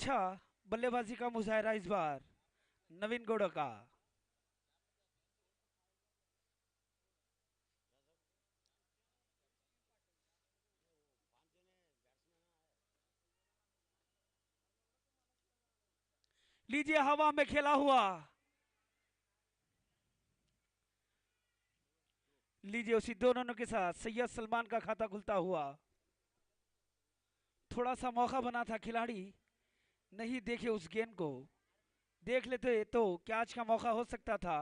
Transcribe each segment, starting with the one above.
अच्छा बल्लेबाजी का मुजाहरा इस बार नवीन गौड़ का। लीजिए हवा में खेला हुआ। लीजिए उसी दोनों के साथ सैयद सलमान का खाता खुलता हुआ। थोड़ा सा मौका बना था, खिलाड़ी नहीं देखे उस गेंद को। देख लेते तो कैच का मौका हो सकता था।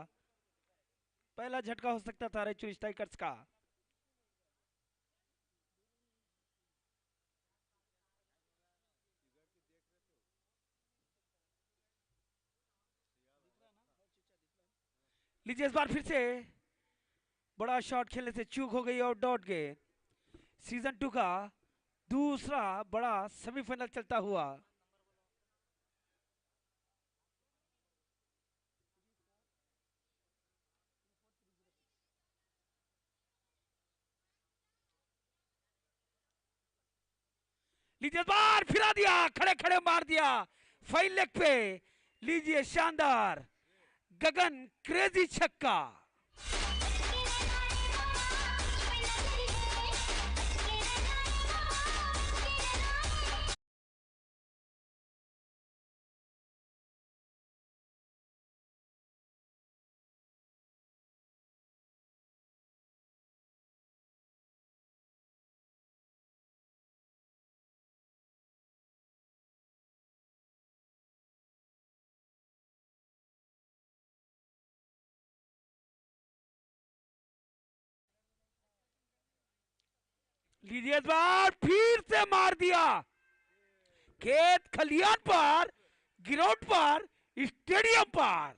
पहला झटका हो सकता था रायचूर स्ट्राइकर्स का। लीजिए इस बार फिर से बड़ा शॉट खेलने से चूक हो गई और डॉट गेंद। सीजन 2 का दूसरा बड़ा सेमीफाइनल चलता हुआ। लीजिए बार फिरा दिया, खड़े खड़े मार दिया फाइन लेग पे। लीजिए शानदार गगन क्रेजी छक्का। लीजिए इस बार फिर से मार दिया। खेत खलियान पर, ग्राउंड पर, स्टेडियम पर।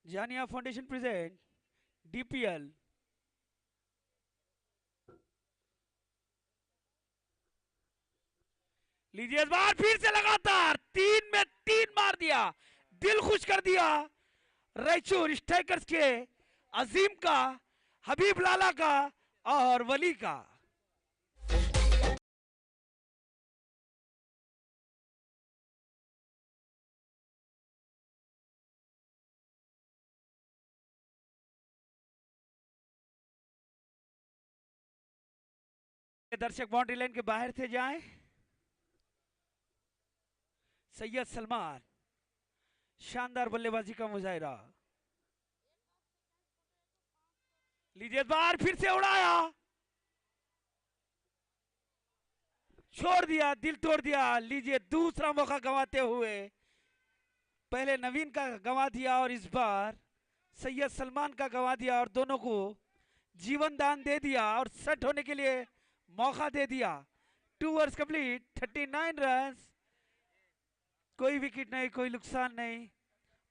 जानिया फाउंडेशन प्रेजेंट डीपीएल। लीजिए इस बार फिर से लगातार 3 में 3 मार दिया। दिल खुश कर दिया रायचूर स्ट्राइकर्स के अजीम का, हबीब लाला का और वली का। दर्शक बाउंड्री लाइन के बाहर से जाएं। सैयद सलमान शानदार बल्लेबाजी का मुजाहिरा। लीजिए बार फिर से उड़ाया, छोड़ दिया, दिल तोड़ दिया। लीजिए दूसरा मौका गंवाते हुए पहले नवीन का गंवा दिया और इस बार सैयद सलमान का गंवा दिया और दोनों को जीवन दान दे दिया और सेट होने के लिए मौका दे दिया। 2 ओवर्स कंप्लीट, 39 रन, कोई विकेट नहीं, कोई नुकसान नहीं।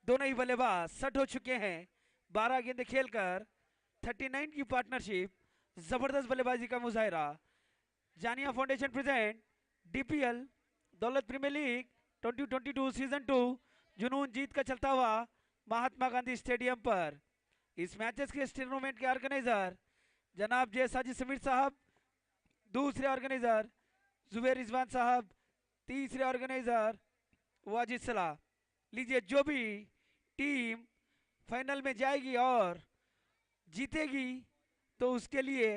दोनों ही बल्लेबाज सेट हो चुके हैं 12 गेंदें खेलकर। 39 की पार्टनरशिप, जबरदस्त बल्लेबाजी का मुजाहिरा। जानिया फाउंडेशन प्रेजेंट डीपीएल दौलत प्रीमियर लीग 2022 सीजन 2 जुनून जीत का चलता हुआ महात्मा गांधी स्टेडियम पर। इस मैचेस के टूर्नामेंट के ऑर्गेनाइजर जनाब जे साजिद समीर साहब, दूसरे ऑर्गेनाइजर जुबैर रिजवान साहब, तीसरे ऑर्गेनाइजर वाजिद सलाह। लीजिए जो भी टीम फाइनल में जाएगी और जीतेगी तो उसके लिए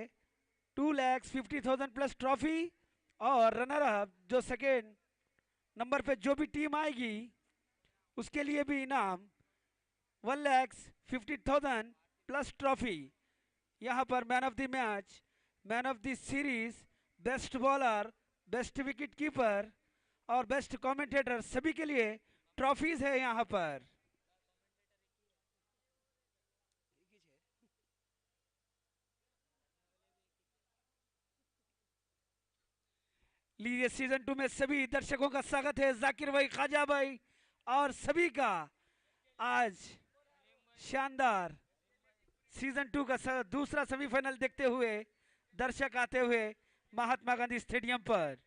2,50,000 प्लस ट्रॉफी, और रनर अप जो सेकेंड नंबर पे जो भी टीम आएगी उसके लिए भी इनाम 1,50,000 प्लस ट्रॉफी। यहाँ पर man of the match, man of the series, best bowler, best wicket keeper और बेस्ट कमेंटेटर सभी के लिए ट्रॉफीज है यहाँ पर। लीजिए सीजन 2 में सभी दर्शकों का स्वागत है, जाकिर भाई, ख्वाजा भाई और सभी का। आज शानदार सीजन 2 का दूसरा सेमीफाइनल देखते हुए दर्शक आते हुए महात्मा गांधी स्टेडियम पर।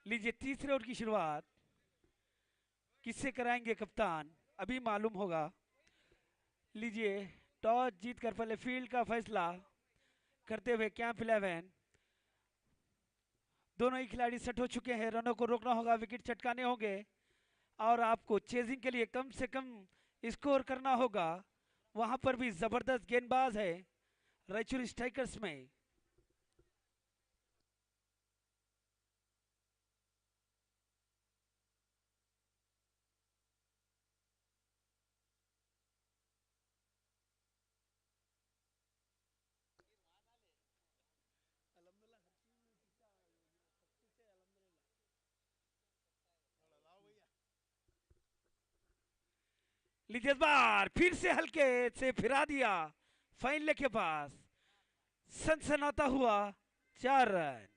लीजिए तीसरे ओवर की शुरुआत किससे कराएंगे कप्तान, अभी मालूम होगा। लीजिए टॉस जीतकर पहले फील्ड का फैसला करते हुए कैंप 11, दोनों ही खिलाड़ी सेट हो चुके हैं। रनों को रोकना होगा, विकेट चटकाने होंगे और आपको चेजिंग के लिए कम से कम स्कोर करना होगा। वहां पर भी जबरदस्त गेंदबाज है रायचूर स्ट्राइकर्स में। लीजिए इस बार फिर से हल्के से फिरा दिया फाइनल के पास, सनसनाता हुआ 4 रन।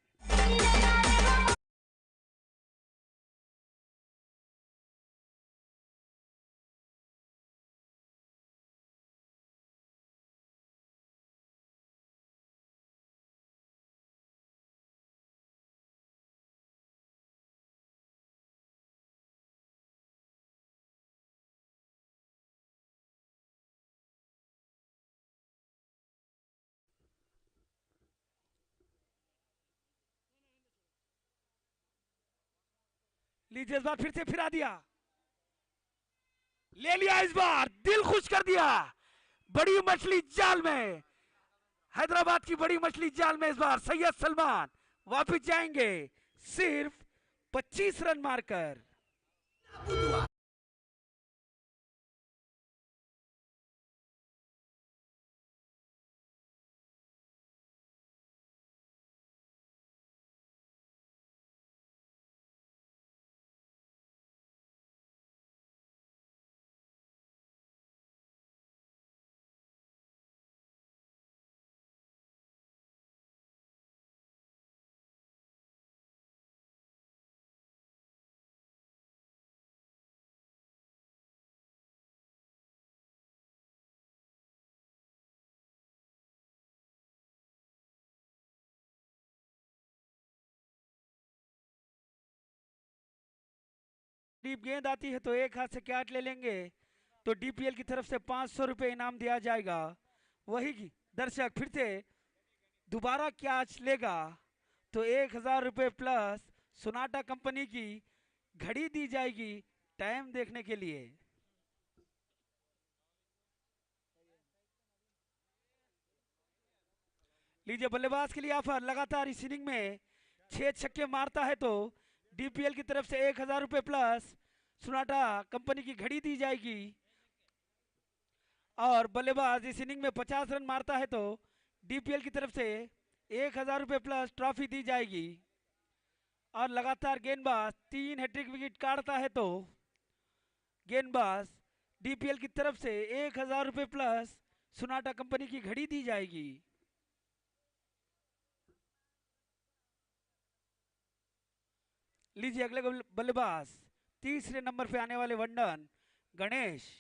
लीजिए इस बार फिर से फिरा दिया, ले लिया इस बार, दिल खुश कर दिया। बड़ी मछली जाल में, हैदराबाद की बड़ी मछली जाल में इस बार सैयद सलमान वापस जाएंगे सिर्फ 25 रन मारकर। डीप गेंद आती है तो एक हाथ से कैच ले लेंगे तो डीपीएल की तरफ से 500 रुपए इनाम दिया जाएगा। वही दर्शक फिर से दोबारा कैच लेगा तो 1000 रुपए प्लस सोनाटा कंपनी की घड़ी दी जाएगी टाइम देखने के लिए। लीजिए बल्लेबाज के लिए ऑफर, लगातार इस इनिंग में 6 छक्के मारता है तो डीपीएल की तरफ से 1000 रुपए प्लस सोनाटा कंपनी की घड़ी दी जाएगी। और बल्लेबाज इस इनिंग में 50 रन मारता है तो डीपीएल की तरफ से 1000 रुपए प्लस ट्रॉफी दी जाएगी। और लगातार गेंदबाज 3 हैट्रिक विकेट काटता है तो गेंदबाज डीपीएल की तरफ से 1000 रुपए प्लस सोनाटा कंपनी की घड़ी दी जाएगी। लीजिए अगले बल्लेबाज तीसरे नंबर पे आने वाले वंडन गणेश।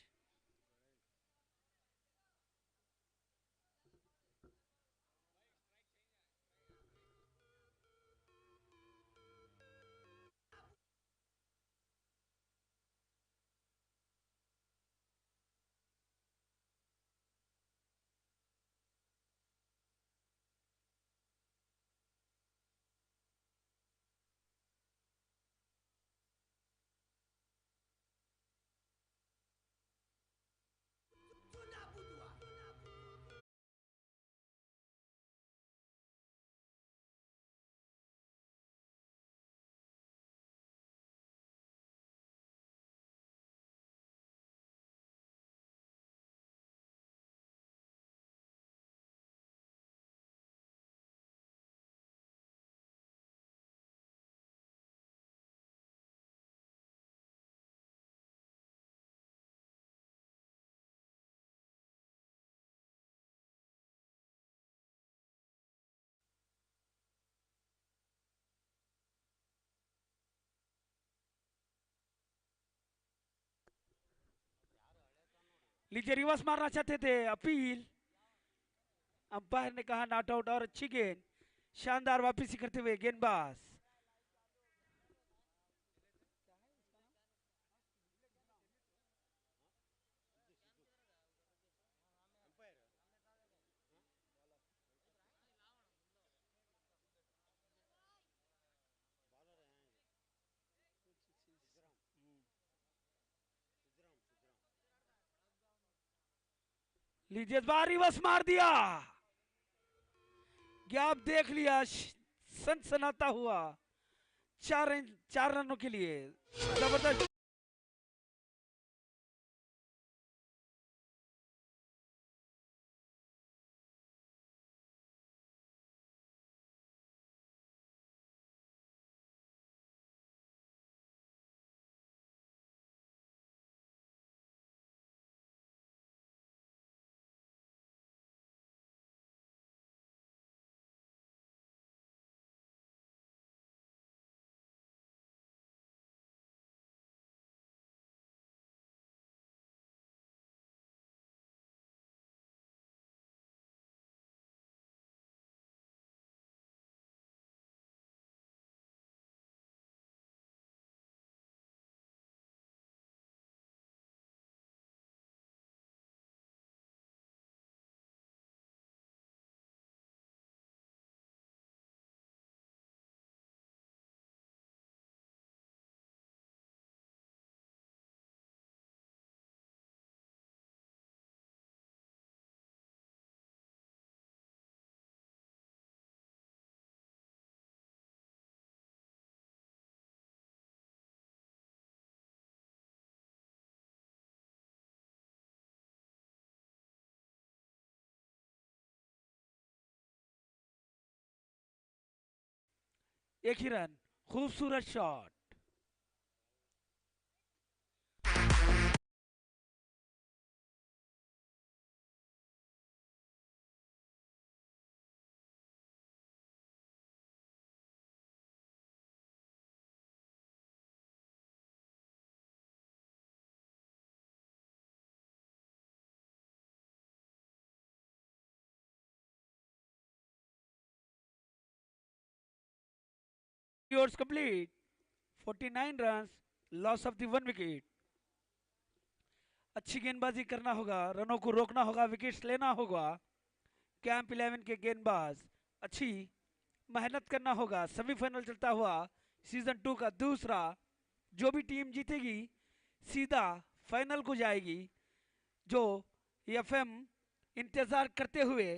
लीजिए रिवर्स मारना चाहते थे, अपील। अंपायर ने कहा नॉट आउट और अच्छी गेंद, शानदार वापसी करते हुए गेंदबाज। लीजिए इस बार रिवर्स मार दिया, गैप देख लिया, सनसनाता हुआ। 4 रनों के लिए जबरदस्त। एक ही रन, खूबसूरत shot. Overs complete, 49 run, loss of the 1 wicket. अच्छी गेंदबाजी करना होगा, रनों को रोकना होगा, विकेट्स लेना होगा। कैंप 11 के गेंदबाज अच्छी मेहनत करना होगा। सेमीफाइनल चलता हुआ सीजन 2 का दूसरा, जो भी टीम जीतेगी सीधा फाइनल को जाएगी। जो एफएम इंतजार करते हुए,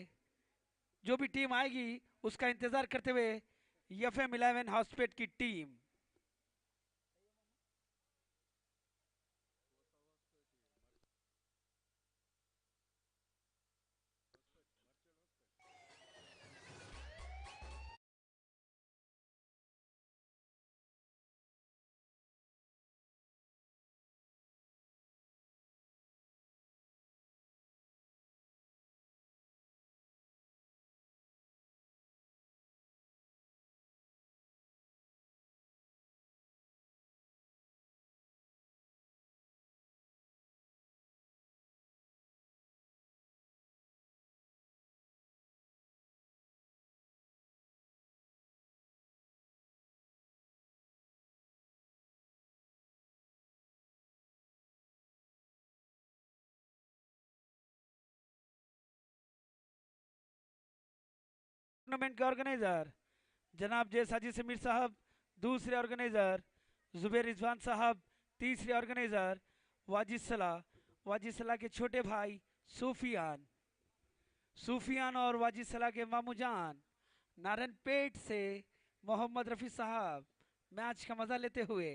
जो भी टीम आएगी उसका इंतजार करते हुए एफएम 11 हॉस्पेट की टीम। टूर्नामेंट के ऑर्गेनाइजर जनाब जे साजिद समीर साहब, दूसरे ऑर्गेनाइजर जुबैर रिजवान साहब, तीसरे ऑर्गेनाइजर वाजिद सलाह के छोटे भाई सूफियान और वाजिद सलाह के मामू जान नारायणपेट से मोहम्मद रफी साहब मैच का मजा लेते हुए।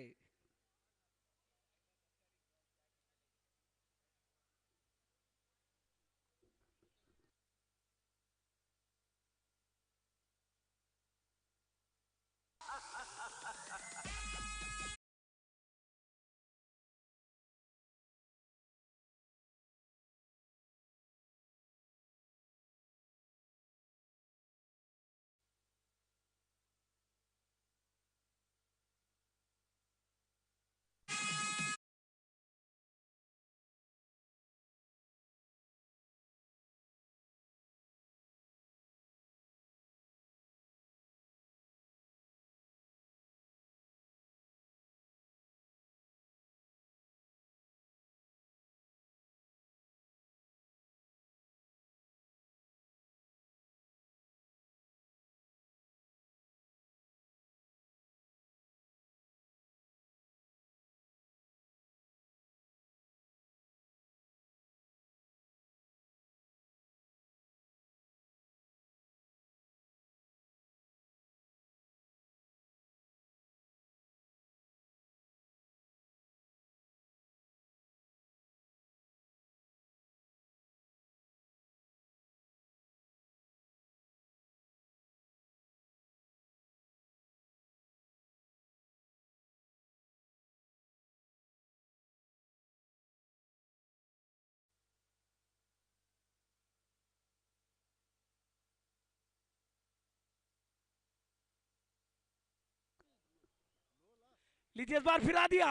लीजिए इस बार फिरा दिया।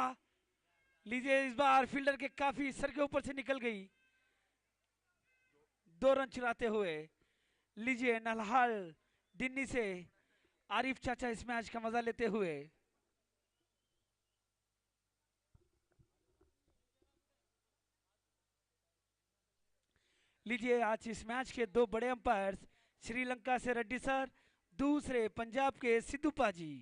लीजिए इस बार फील्डर के काफी सर के ऊपर से निकल गई। 2 रन चुराते हुए। लीजिए नल्हाल दिन्नी से आरिफ चाचा इस मैच का मजा लेते हुए। लीजिए आज इस मैच के 2 बड़े अंपायर्स, श्रीलंका से रेड्डी सर, दूसरे पंजाब के सिद्धू पाजी।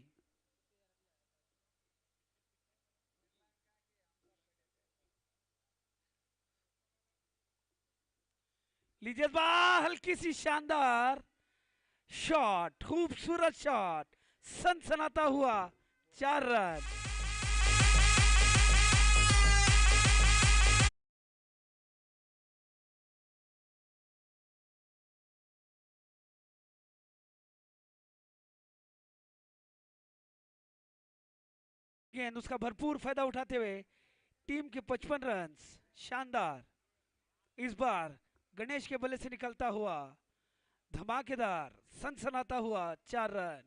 लीजिए इस बार हल्की सी शानदार शॉट, खूबसूरत शॉट, सनसनाता हुआ 4 रन। गेंद उसका भरपूर फायदा उठाते हुए टीम के 55 रन। शानदार। इस बार गणेश के बल्ले से निकलता हुआ धमाकेदार सनसनाता हुआ 4 रन।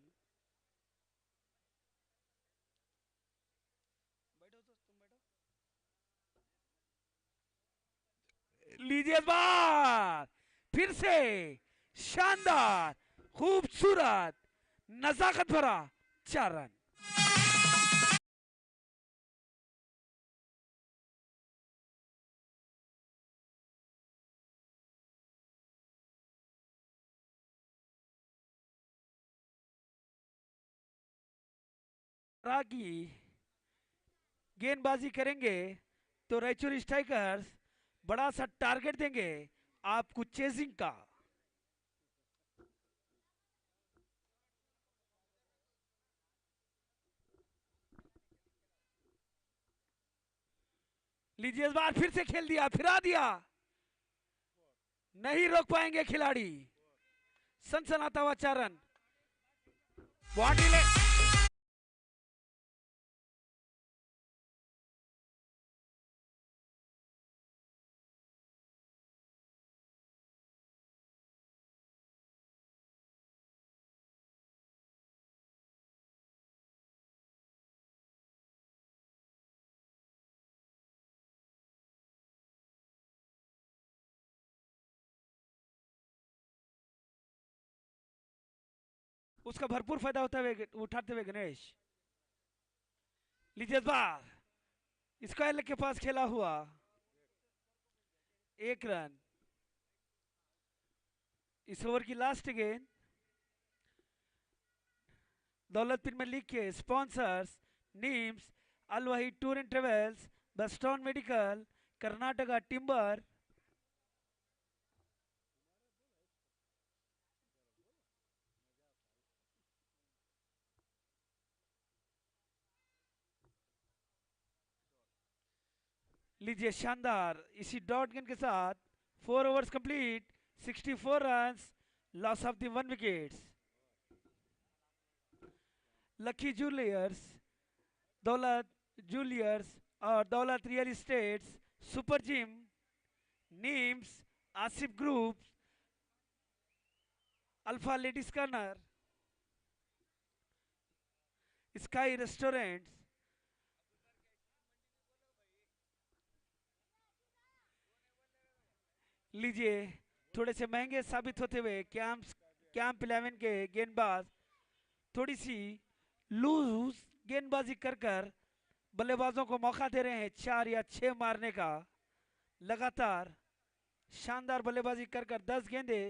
लीजिए इस बार फिर से शानदार, खूबसूरत, नजाकत भरा 4 रन। की गेंदबाजी करेंगे तो रायचूर स्ट्राइकर्स बड़ा सा टारगेट देंगे आपको चेजिंग का। लीजिए इस बार फिर से खेल दिया, फिरा दिया, नहीं रोक पाएंगे खिलाड़ी। सनसनाता हुआ 4 रन। बाउंड्री ले उसका भरपूर फायदा होता हुए उठाते हुए गणेश। लीजिए इस बार स्क्वायर लेग के पास खेला हुआ 1 रन। इस ओवर की लास्ट गेंद दौलत प्रीमियर लीग के स्पॉन्सर्स नीम्स, Al Waheed tour and travels, बस्टॉन मेडिकल, कर्नाटका टिम्बर। लीजिए शानदार इसी डॉट गेंद के साथ 4 overs complete, 64 run, loss of the 1 wickets. Lucky jewellers, Daulat jewellers और Daulat real estates, super gym, नीम्स, Asif group, alpha ladies corner, sky restaurants. लीजिए थोड़े से महंगे साबित होते हुए कैंप 11 के गेंदबाज थोड़ी सी लूज गेंदबाजी कर कर बल्लेबाजों को मौका दे रहे हैं 4 या 6 मारने का। लगातार शानदार बल्लेबाजी कर कर 10 गेंदे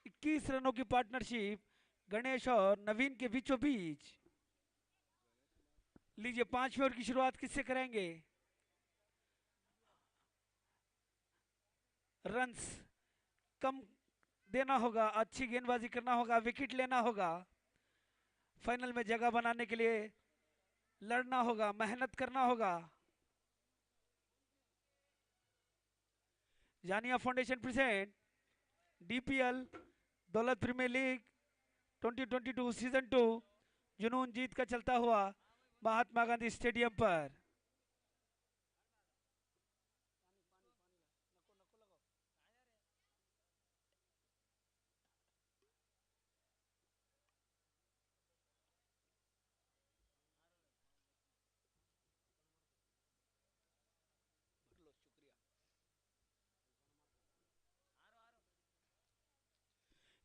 21 रनों की पार्टनरशिप गणेश और नवीन के बीचों बीच। लीजिए 5वें ओवर की शुरुआत किससे करेंगे? रन्स कम देना होगा, अच्छी गेंदबाजी करना होगा, विकेट लेना होगा, फाइनल में जगह बनाने के लिए लड़ना होगा, मेहनत करना होगा। जानिया फाउंडेशन प्रेजेंट डीपीएल दौलत प्रीमियर लीग 2022 सीजन 2 जुनून जीत का चलता हुआ महात्मा गांधी स्टेडियम पर।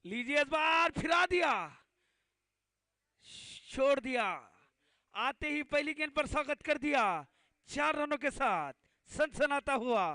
लीजिए इस बार फिरा दिया, छोड़ दिया, आते ही पहली गेंद पर स्वागत कर दिया 4 रनों के साथ सनसनाता हुआ।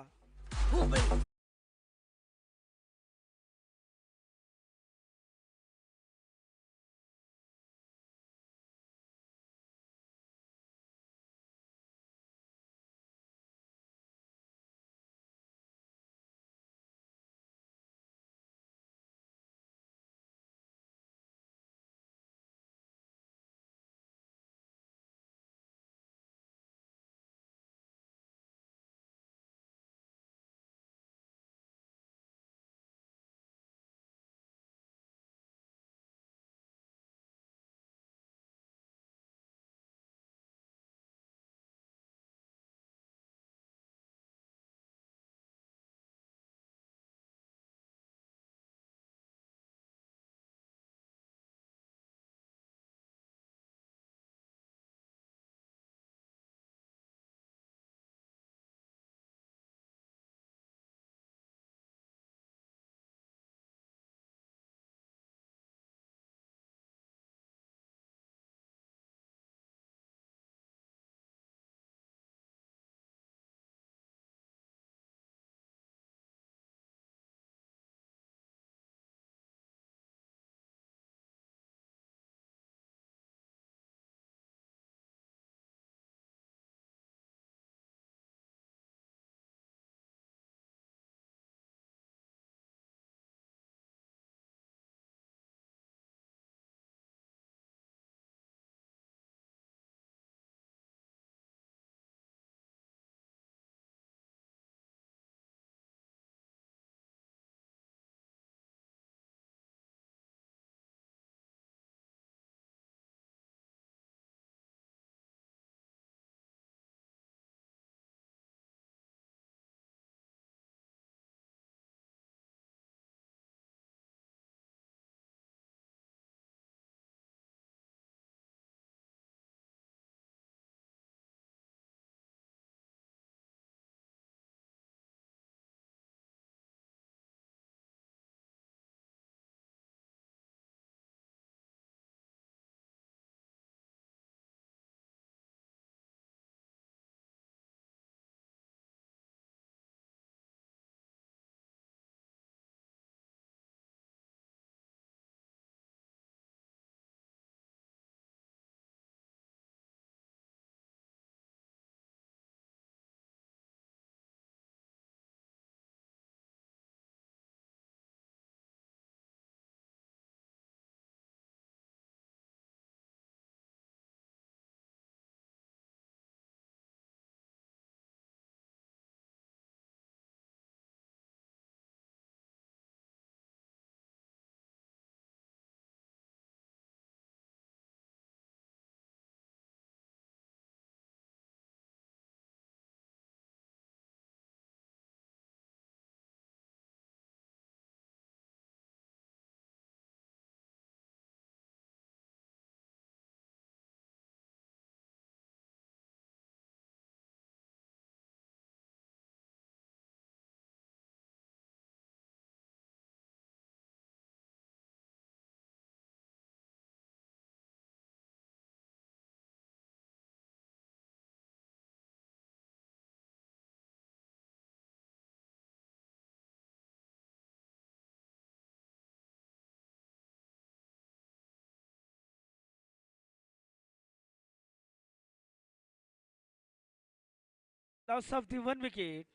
Loss of the 1 wicket.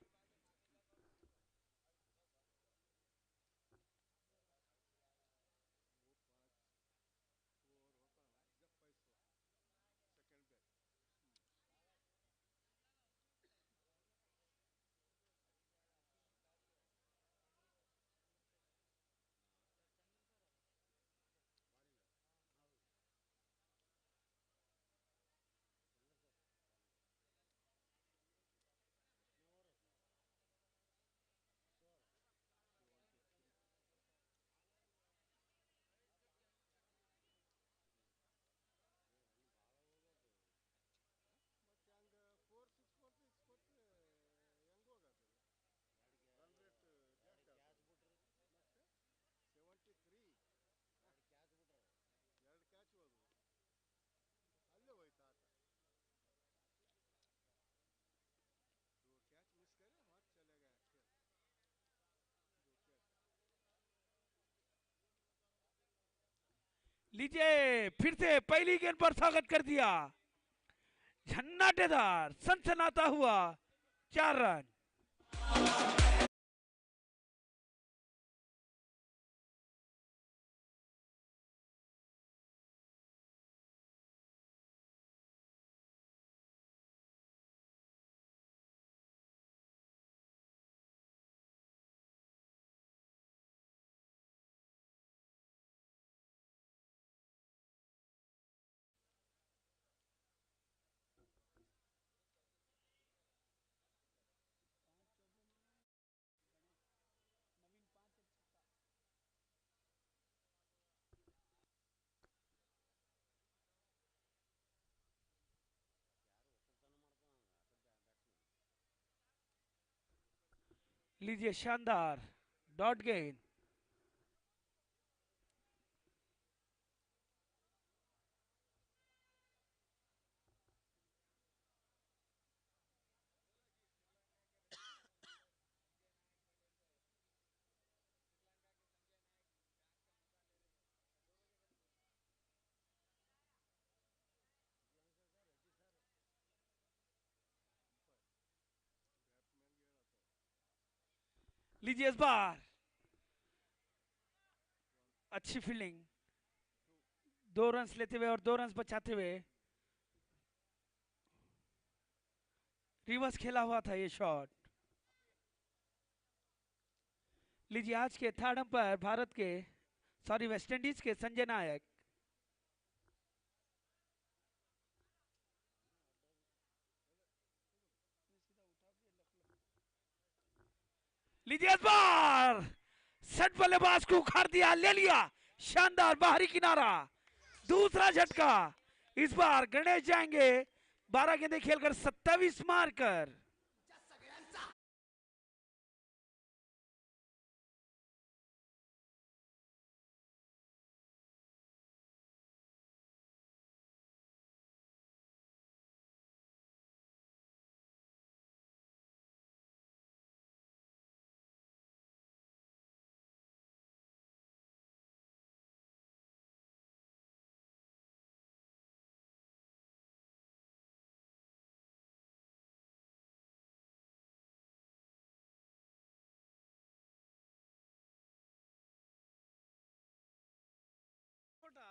लीजिए फिर से पहली गेंद पर स्वागत कर दिया, झन्नाटेदार सनसनाता हुआ 4 रन। लीजिए शानदार डॉट गेंद। लीजिए इस बार अच्छी फील्डिंग, 2 रन लेते हुए और 2 रन बचाते हुए। रिवर्स खेला हुआ था ये शॉट। लीजिए आज के थर्ड अंपायर भारत के वेस्ट इंडीज के संजय नायक। लीजिए इस बार सेट बल्लेबाज को उखाड़ दिया, ले लिया शानदार बाहरी किनारा, दूसरा झटका। इस बार गणेश जाएंगे 12 गेंदें खेलकर 27 मारकर।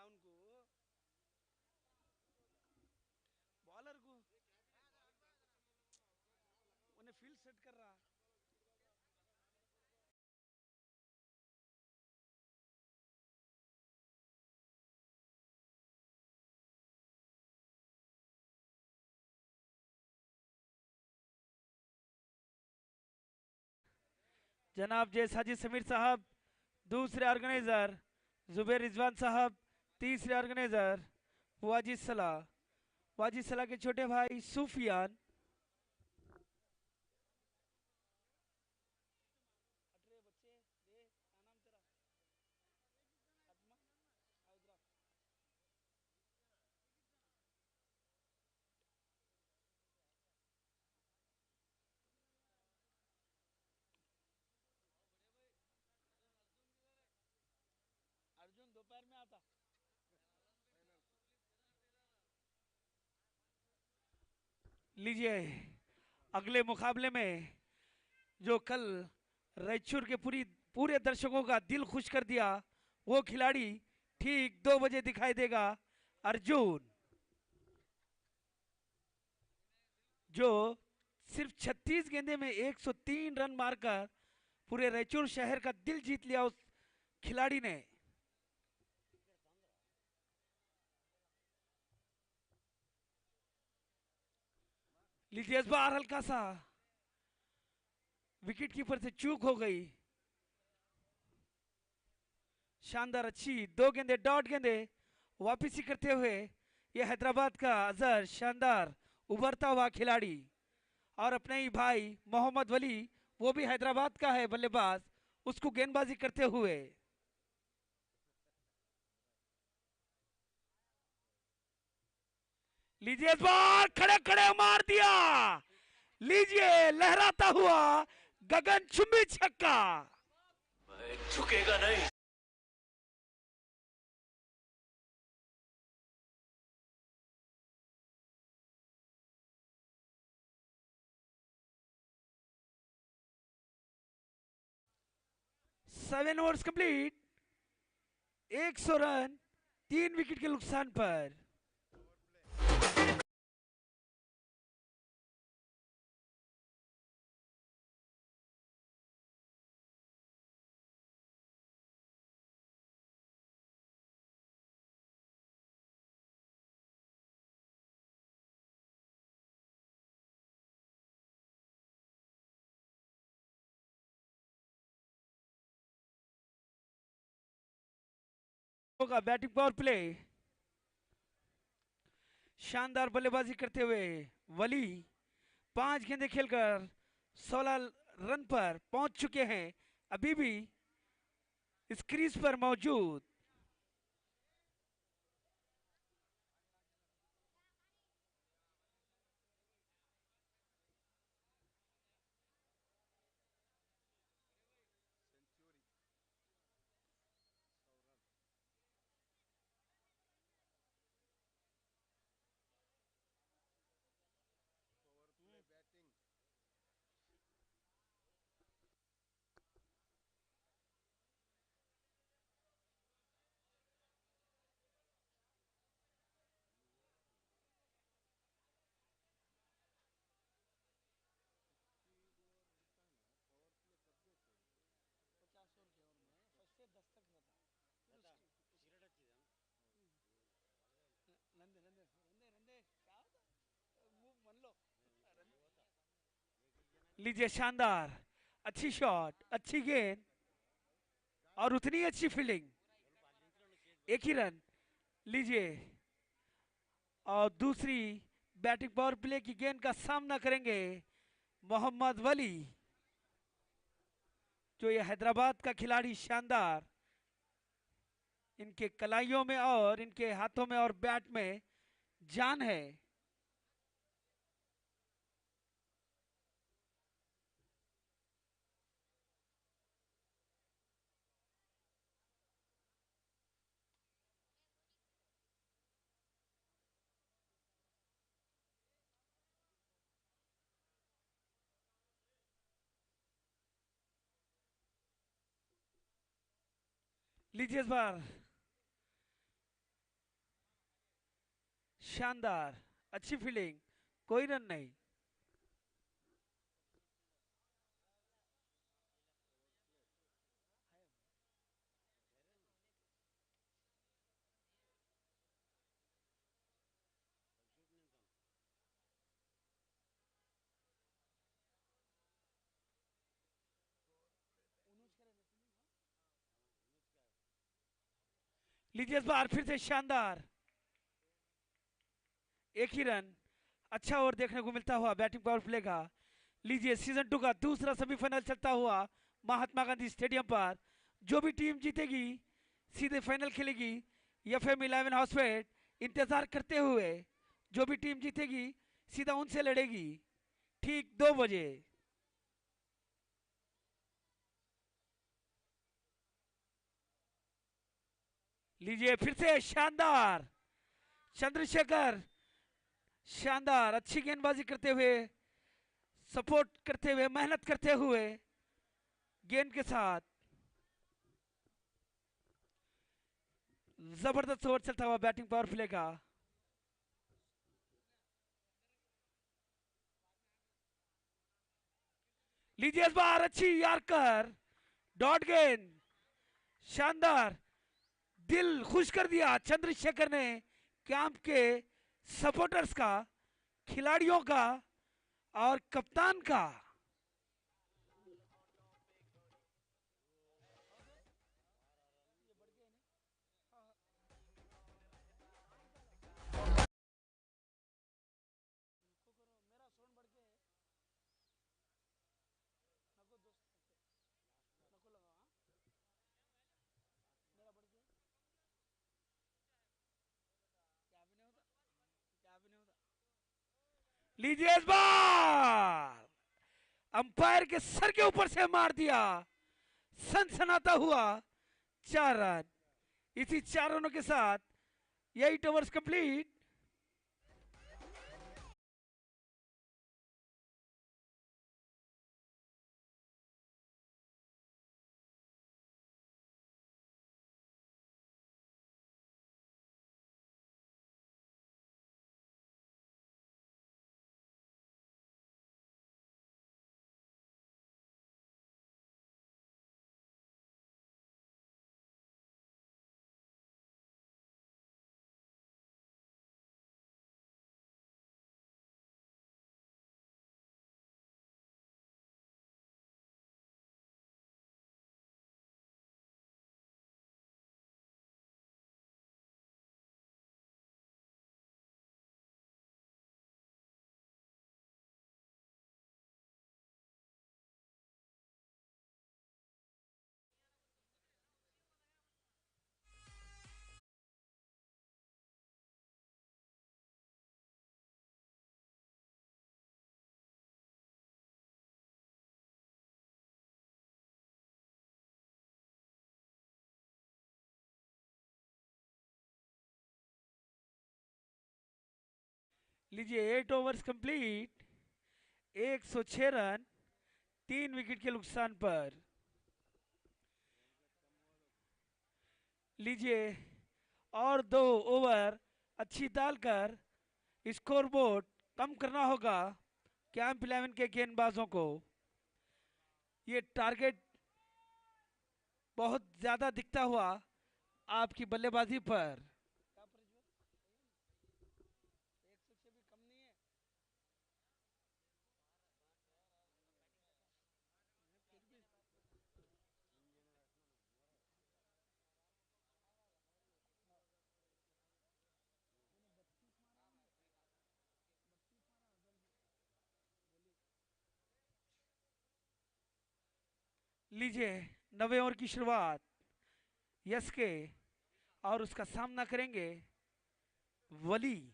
उनको बॉलर को उन्हें फील्ड सेट कर रहा। जनाब जय साजिद समीर साहब दूसरे ऑर्गेनाइजर, जुबैर रिजवान साहब तीसरे ऑर्गेनाइजर, वाजिद सलाह के छोटे भाई सूफियान। अर्जुन दोपहर में आता। लीजिए अगले मुकाबले में जो कल रायचूर के पूरे दर्शकों का दिल खुश कर दिया, वो खिलाड़ी ठीक 2 बजे दिखाई देगा। अर्जुन जो सिर्फ 36 गेंदे में 103 रन मारकर पूरे रायचूर शहर का दिल जीत लिया, उस खिलाड़ी ने। लीजिए इस बार हल्का सा विकेट कीपर से चूक हो गई। शानदार अच्छी 2 गेंदे डॉट गेंदे वापसी करते हुए ये हैदराबाद का अजहर शानदार उभरता हुआ खिलाड़ी, और अपने ही भाई मोहम्मद वली वो भी हैदराबाद का है बल्लेबाज, उसको गेंदबाजी करते हुए। लीजिए इस बार खड़े खड़े मार दिया। लीजिए लहराता हुआ गगन चुंबी छक्का। झुकेगा नहीं। 7 ओवर्स कंप्लीट, 100 रन, 3 विकेट के नुकसान पर। होगा बैटिंग पावर प्ले। शानदार बल्लेबाजी करते हुए वली 5 गेंदें खेलकर 16 रन पर पहुंच चुके हैं, अभी भी इस क्रीज पर मौजूद। लीजिए शानदार, अच्छी शॉट, अच्छी गेंद और उतनी अच्छी फील्डिंग, एक ही रन। लीजिए, और दूसरी बैटिंग पावर प्ले की गेंद का सामना करेंगे मोहम्मद वली, जो ये हैदराबाद का खिलाड़ी शानदार, इनके कलाइयों में और इनके हाथों में और बैट में जान है। लीजिए इस बार शानदार, अच्छी फील्डिंग, कोई रन नहीं। लीजिए इस बार फिर से शानदार, एक ही रन, अच्छा ओवर देखने को मिलता हुआ बैटिंग पावर प्ले का। लीजिए सीजन 2 का दूसरा सेमीफाइनल चलता हुआ महात्मा गांधी स्टेडियम पर। जो भी टीम जीतेगी सीधे फाइनल खेलेगी एफएम 11 हाउसवेट, इंतजार करते हुए जो भी टीम जीतेगी सीधा उनसे लड़ेगी ठीक 2 बजे। लीजिए फिर से शानदार, चंद्रशेखर शानदार, अच्छी गेंदबाजी करते हुए, सपोर्ट करते हुए, मेहनत करते हुए गेंद के साथ जबरदस्त ओवर चलता हुआ बैटिंग पावर प्ले का। लीजिए इस बार अच्छी यार्कर, डॉट गेंद, शानदार, दिल खुश कर दिया चंद्रशेखर ने कैंप के सपोर्टर्स का, खिलाड़ियों का और कप्तान का। लीजिए इस बार अंपायर के सर के ऊपर से मार दिया, सनसनाता हुआ 4 रन। इसी 4 रनों के साथ 8 ओवर्स कंप्लीट। लीजिए 8 ओवर्स कंप्लीट, 106 रन, 3 विकेट के नुकसान पर। लीजिए और 2 ओवर अच्छी डालकर स्कोरबोर्ड कम करना होगा कैंप 11 के गेंदबाजों को। ये टारगेट बहुत ज्यादा दिखता हुआ आपकी बल्लेबाजी पर। लीजिए 9वें ओवर की शुरुआत, यस के और उसका सामना करेंगे वली।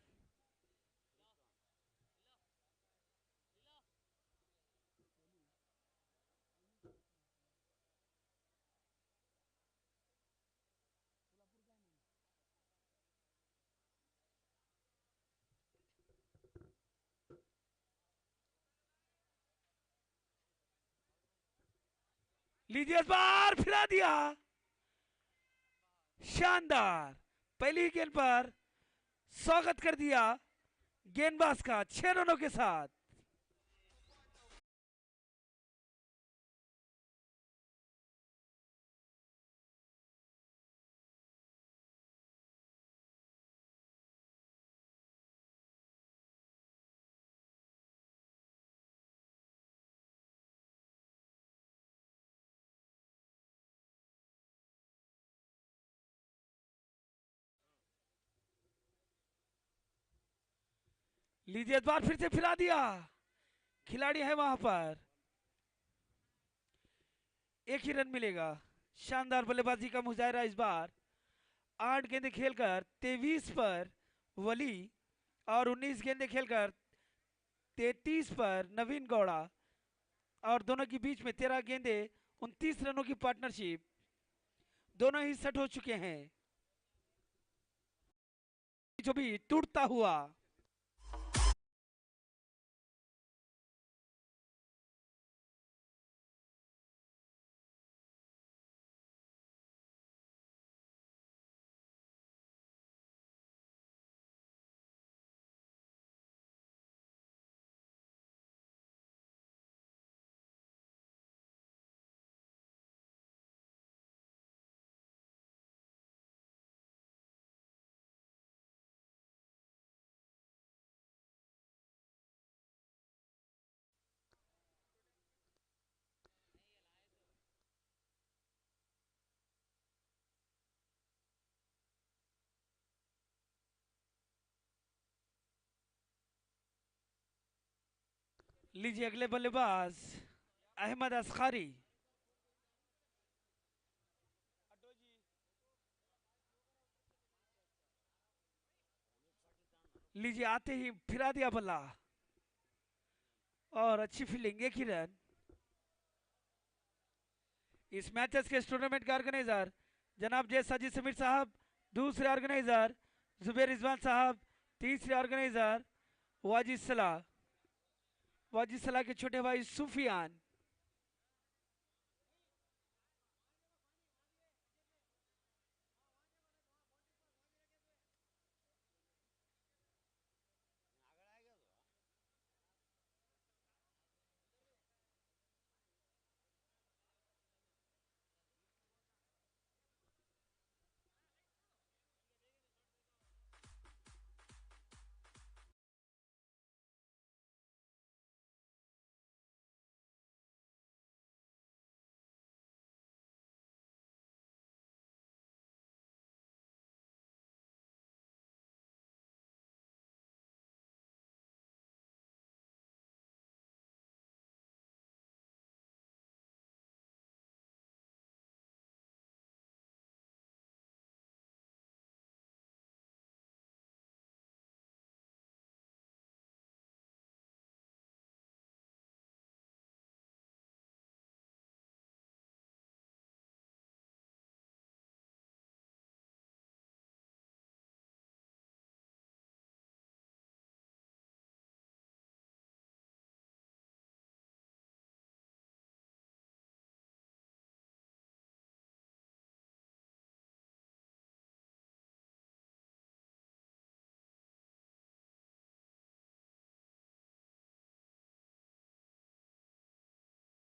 लीजिए इस बार फिरा दिया, शानदार। पहली गेंद पर स्वागत कर दिया गेंदबाज का 6 रनों के साथ। लीजिए इस बार फिर से फिरा दिया, खिलाड़ी है वहां पर, एक ही रन मिलेगा। शानदार बल्लेबाजी का मुजाहरा इस बार। 8 गेंदें खेलकर 23 पर वली और 19 गेंदें खेलकर 33 पर नवीन गौड़ा, और दोनों के बीच में 13 गेंदें 29 रनों की पार्टनरशिप। दोनों ही सेट हो चुके हैं, जो भी टूटता हुआ। लीजिए अगले बल्लेबाज अहमद अस्कारी। लीजिए आते ही फिरा दिया बल्ला, और अच्छी फील्डिंग, एक ही रन। इस मैचेस के इस टूर्नामेंट के ऑर्गेनाइजर जनाब जय साजिद समीर साहब, दूसरे ऑर्गेनाइजर जुबेर रिजवान साहब, तीसरे ऑर्गेनाइजर वाजिद सलाह के छोटे भाई सुफियान।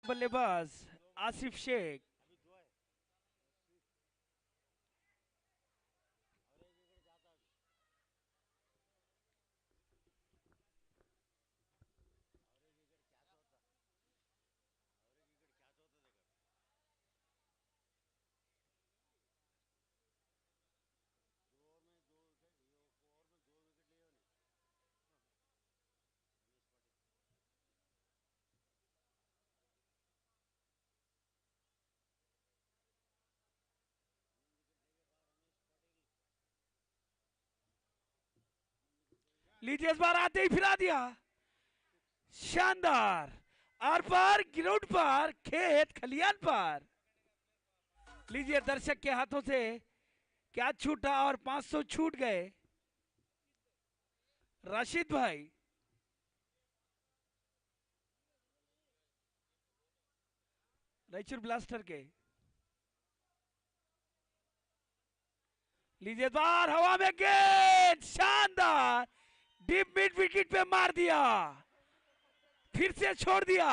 बल्लेबाज आसिफ शेख। लीजिए इस बार आते ही फिरा दिया, शानदार। आर पार ग्राउंड पर, खेत खलियान पर। लीजिए दर्शक के हाथों से क्या छूटा और 500 छूट गए। राशिद भाई, रायचूर ब्लास्टर के। लीजिए बार हवा में गेंद, शानदार। डीप मिड विकेट पे मार दिया, फिर से छोड़ दिया।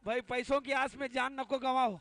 भाई पैसों की आस में जान नको गंवाओ।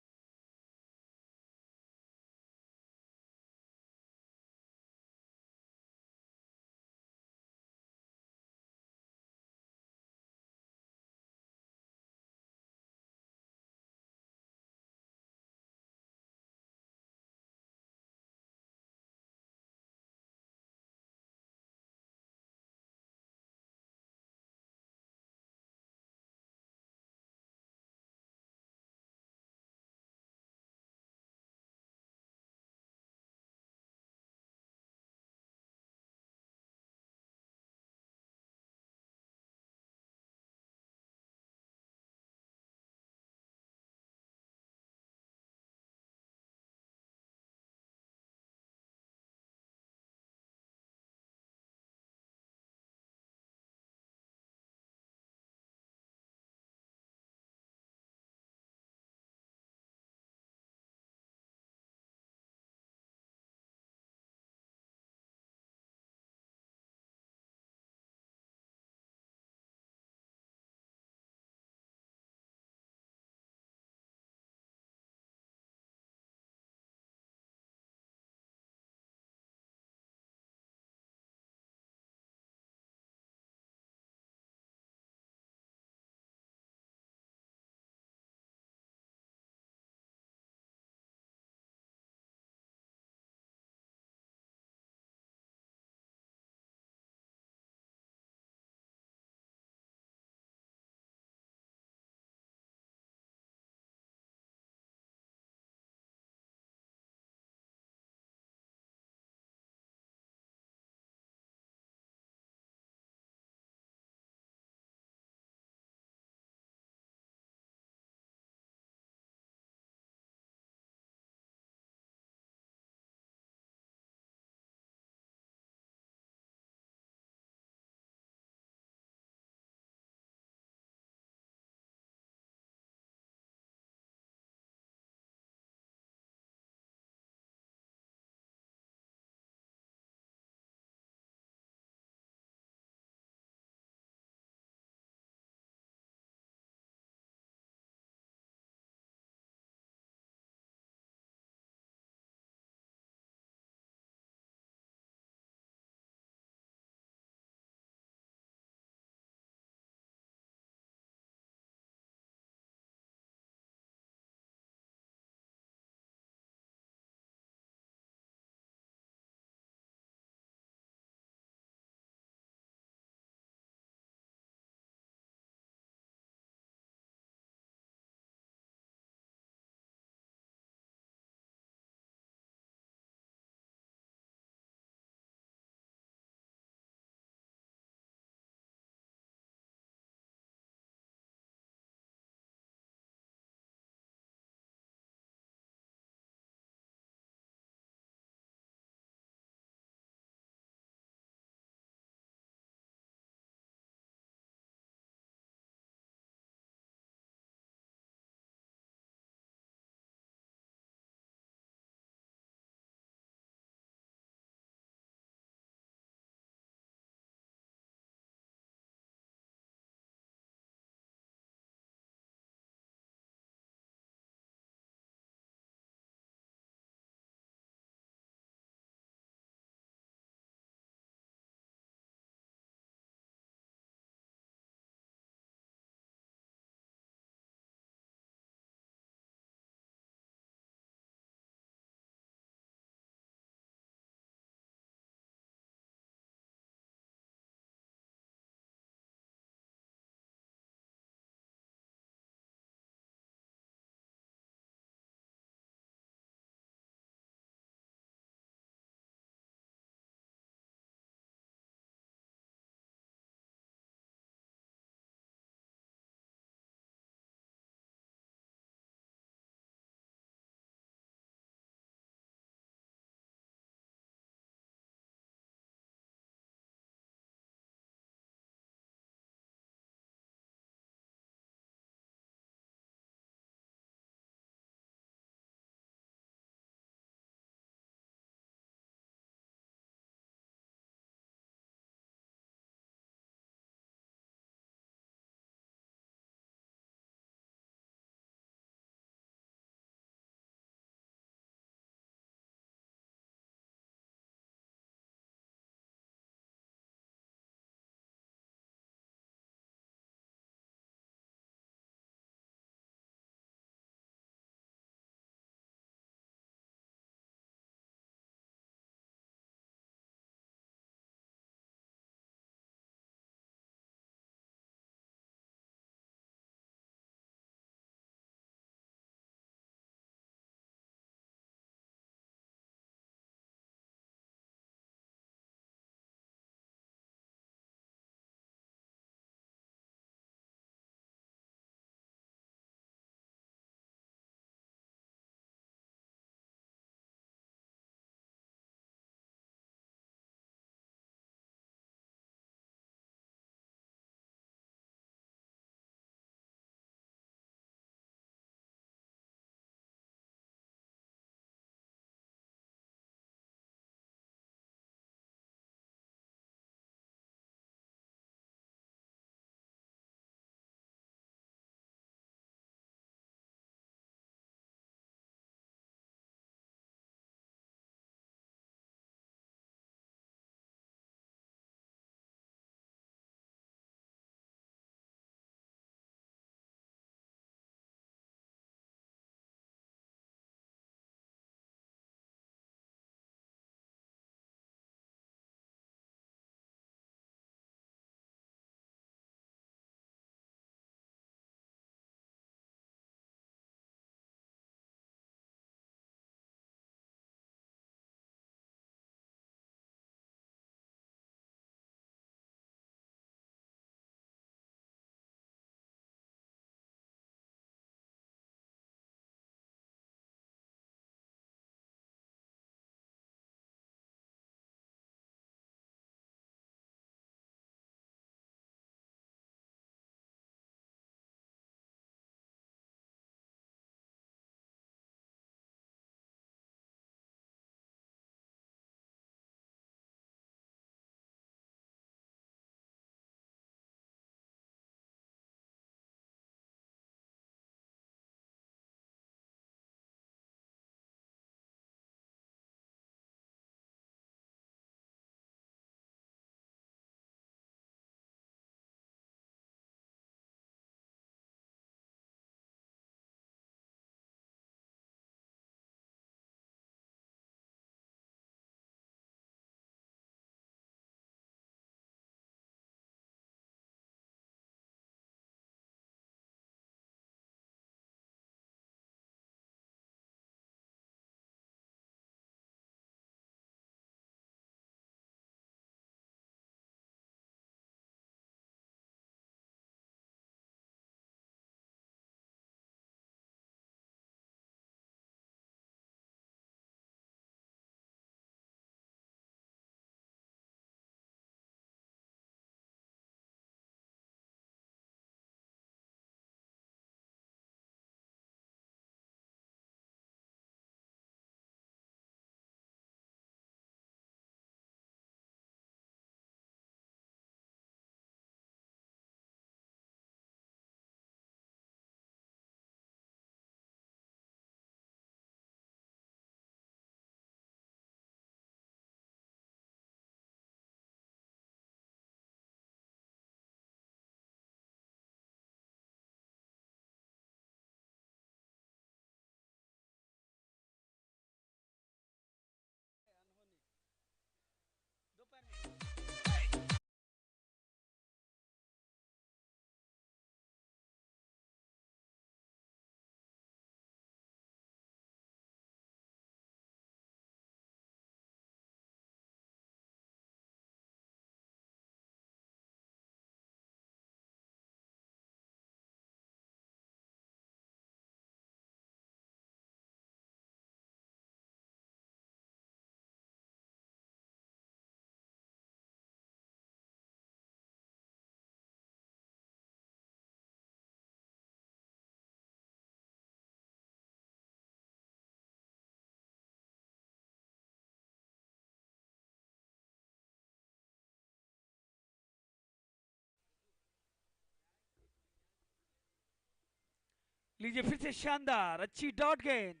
लीजिए फिर से शानदार अच्छी डॉट गेंद,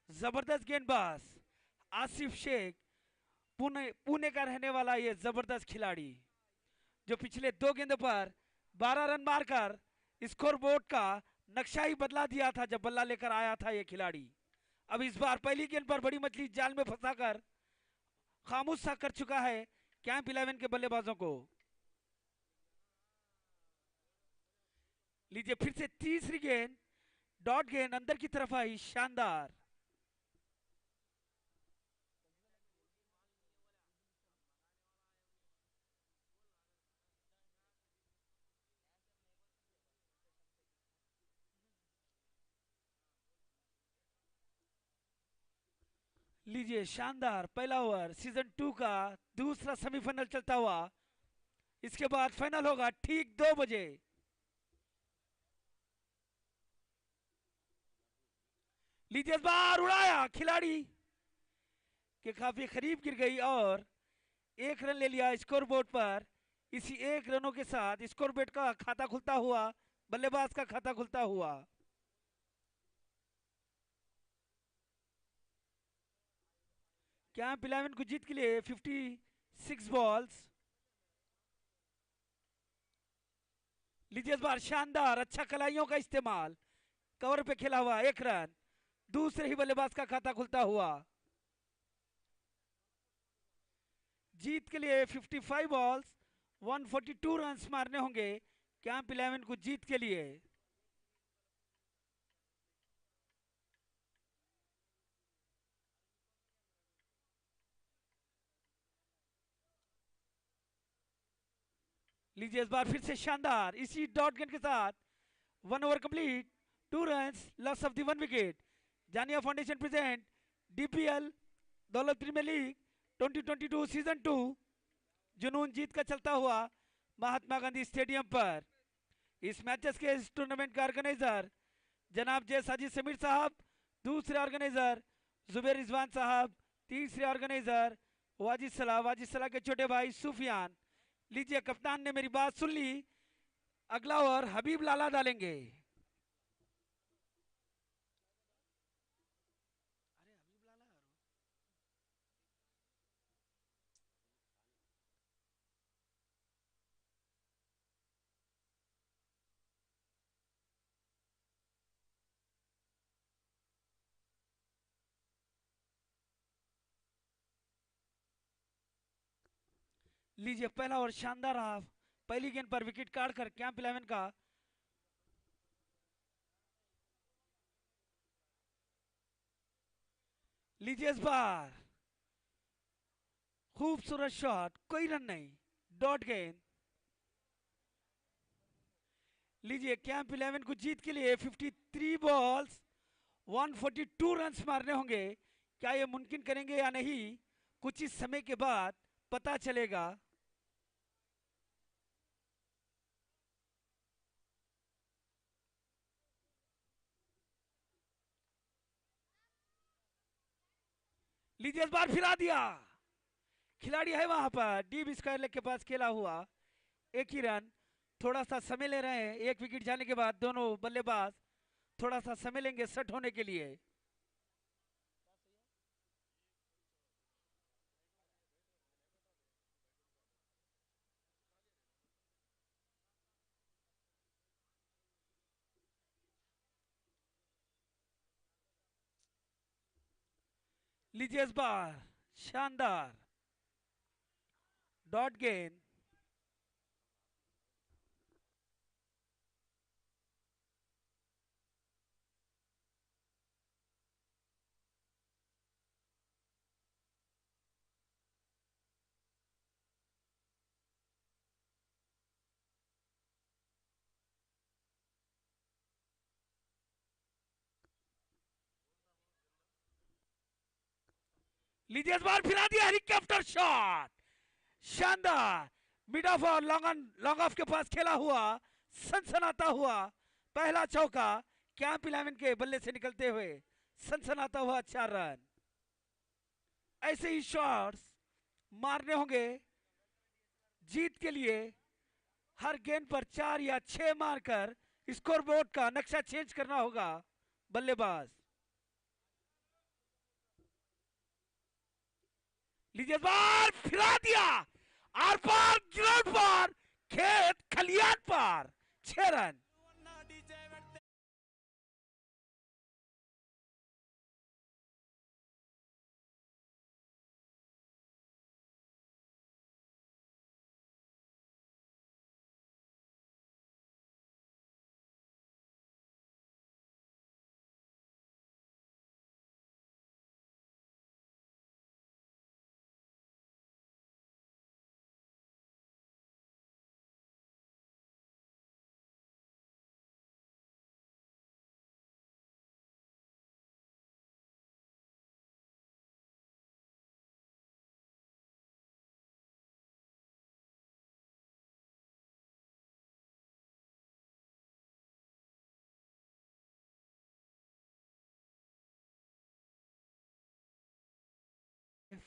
जबरदस्त गेंदबाज आसिफ शेख, पुणे पुणे का रहने वाला ये जबरदस्त खिलाड़ी जो पिछले 2 गेंदों पर 12 रन मारकर स्कोर बोर्ड का नक्शा ही बदला दिया था जब बल्ला लेकर आया था ये खिलाड़ी। अब इस बार पहली गेंद पर बड़ी मछली जाल में फंसाकर खामोश सा कर चुका है कैंप 11 के बल्लेबाजों को। लीजिए फिर से तीसरी गेंद, डॉट गेंद अंदर की तरफ आई, शानदार। लीजिए शानदार पहला ओवर सीजन 2 का दूसरा सेमीफाइनल चलता हुआ। इसके बाद फाइनल होगा ठीक 2 बजे। लीजिए इस बार उड़ाया, खिलाड़ी के काफी करीब गिर गई और 1 रन ले लिया स्कोर बोर्ड पर। इसी 1 रनों के साथ स्कोर बोर्ड का खाता खुलता हुआ, बल्लेबाज का खाता खुलता हुआ। कैंप 11 को जीत के लिए 56 बॉल्स। लीजिए इस बार शानदार अच्छा कलाइयों का इस्तेमाल, कवर पे खेला हुआ 1 रन, दूसरे ही बल्लेबाज का खाता खुलता हुआ। जीत के लिए 55 बॉल्स 142 रन मारने होंगे कैंप 11 को जीत के लिए। लीजिए इस बार फिर से शानदार इसी डॉट गेंद के साथ 1 over complete, 2 run, loss of the 1 wicket. जानिया फाउंडेशन प्रेजेंट डीपीएल दौलत प्रीमियर लीग 2022 सीजन 2 जुनून जीत का चलता हुआ महात्मा गांधी स्टेडियम पर। इस मैचेस के इस टूर्नामेंट का ऑर्गेनाइजर जनाब जय साजिद समीर साहब, दूसरे ऑर्गेनाइजर जुबेर रिजवान साहब, तीसरे ऑर्गेनाइजर वाजिद सलाह के छोटे भाई सुफियान। लीजिए कप्तान ने मेरी बात सुन ली, अगला ओवर हबीब लाला डालेंगे। लीजिए पहला और शानदार हाफ, पहली गेंद पर विकेट काटकर कैंप 11 का लीजिए इस बार खूबसूरत शॉट, कोई रन नहीं, डॉट गेंद। लीजिए कैंप 11 को जीत के लिए 53 बॉल्स 142 रन मारने होंगे। क्या ये मुमकिन करेंगे या नहीं, कुछ ही समय के बाद पता चलेगा। लीजिए इस बार फिरा दिया, खिलाड़ी है वहां पर डीप स्क्वायर लेग के पास खेला हुआ, 1 ही रन। थोड़ा सा समय ले रहे हैं, 1 विकेट जाने के बाद दोनों बल्लेबाज थोड़ा सा समय लेंगे सेट होने के लिए। लीजिए इस बार शानदार डॉट गेंद। लीजिए इस बार फिरा दिया, हेलीकॉप्टर शॉट, शानदार मिड ऑफ और लॉन्ग ऑफ के पास खेला हुआ, सनसनाता हुआ पहला चौका कैंप 11 के बल्ले से निकलते हुए, सनसनाता हुआ 4 रन। ऐसे ही शॉट्स मारने होंगे जीत के लिए, हर गेंद पर 4 या 6 मारकर स्कोर बोर्ड का नक्शा चेंज करना होगा बल्लेबाज। लीजिए बार फिरा दिया, आर पार ग्राउंड पर, खेत खलियान पर, 6 रन।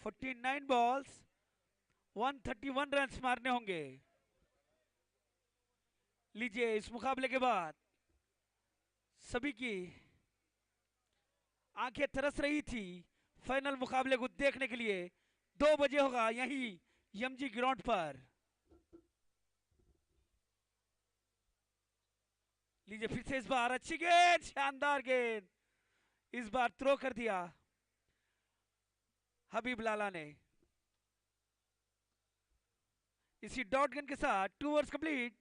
फोर्टी 49 बॉल्स, 131 रन मारने होंगे। लीजिए इस मुकाबले के बाद सभी की आंखें तरस रही थी फाइनल मुकाबले को देखने के लिए। 2 बजे होगा यही यमजी ग्राउंड पर। लीजिए फिर से इस बार अच्छी गेंद, शानदार गेंद, इस बार थ्रो कर दिया हबीब लाला ने। इसी डॉट गन के साथ 2 overs complete,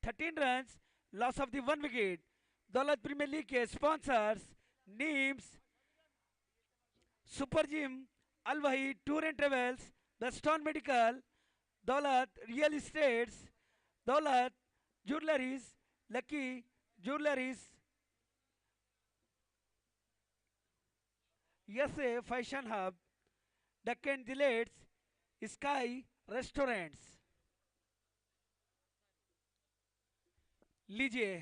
13 run, loss of the 1 wicket. Daulat premier league के स्पॉन्सर्स नीम्स, super gym, Al Wahi tour and travels, the stone medical, Daulat real estates, Daulat jewelleries, lucky jewelleries, yes fashion hub, Deccan delights, sky restaurants. लीजिए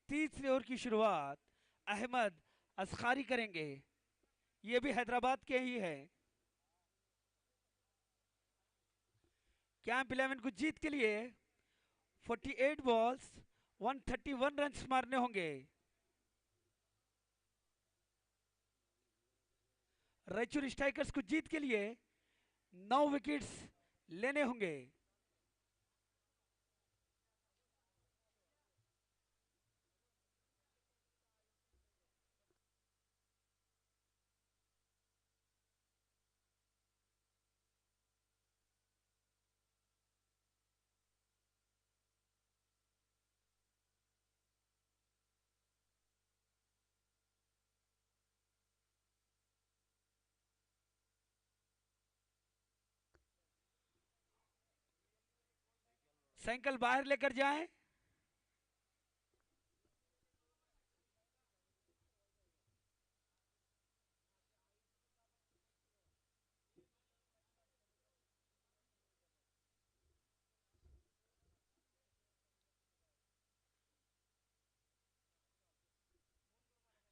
तीसरे over की शुरुआत अहमद असखारी करेंगे, ये भी हैदराबाद के ही है। कैंप 11 को जीत के लिए 48 बॉल्स, 131 रन मारने होंगे। रायचूर स्ट्राइकर्स को जीत के लिए 9 विकेट्स लेने होंगे। साइकिल बाहर लेकर जाएं।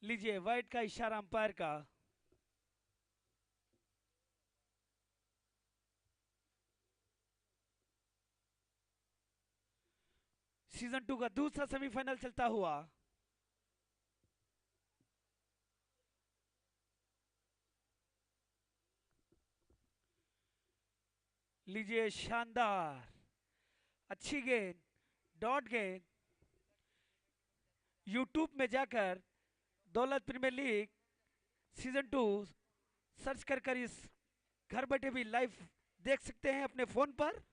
लीजिए वाइट का इशारा अंपायर का। सीजन 2 का दूसरा सेमीफाइनल चलता हुआ। लीजिए शानदार अच्छी गेंद, डॉट गेंद। यूट्यूब में जाकर दौलत प्रीमियर लीग सीजन 2 सर्च कर इस घर बैठे भी लाइव देख सकते हैं अपने फोन पर।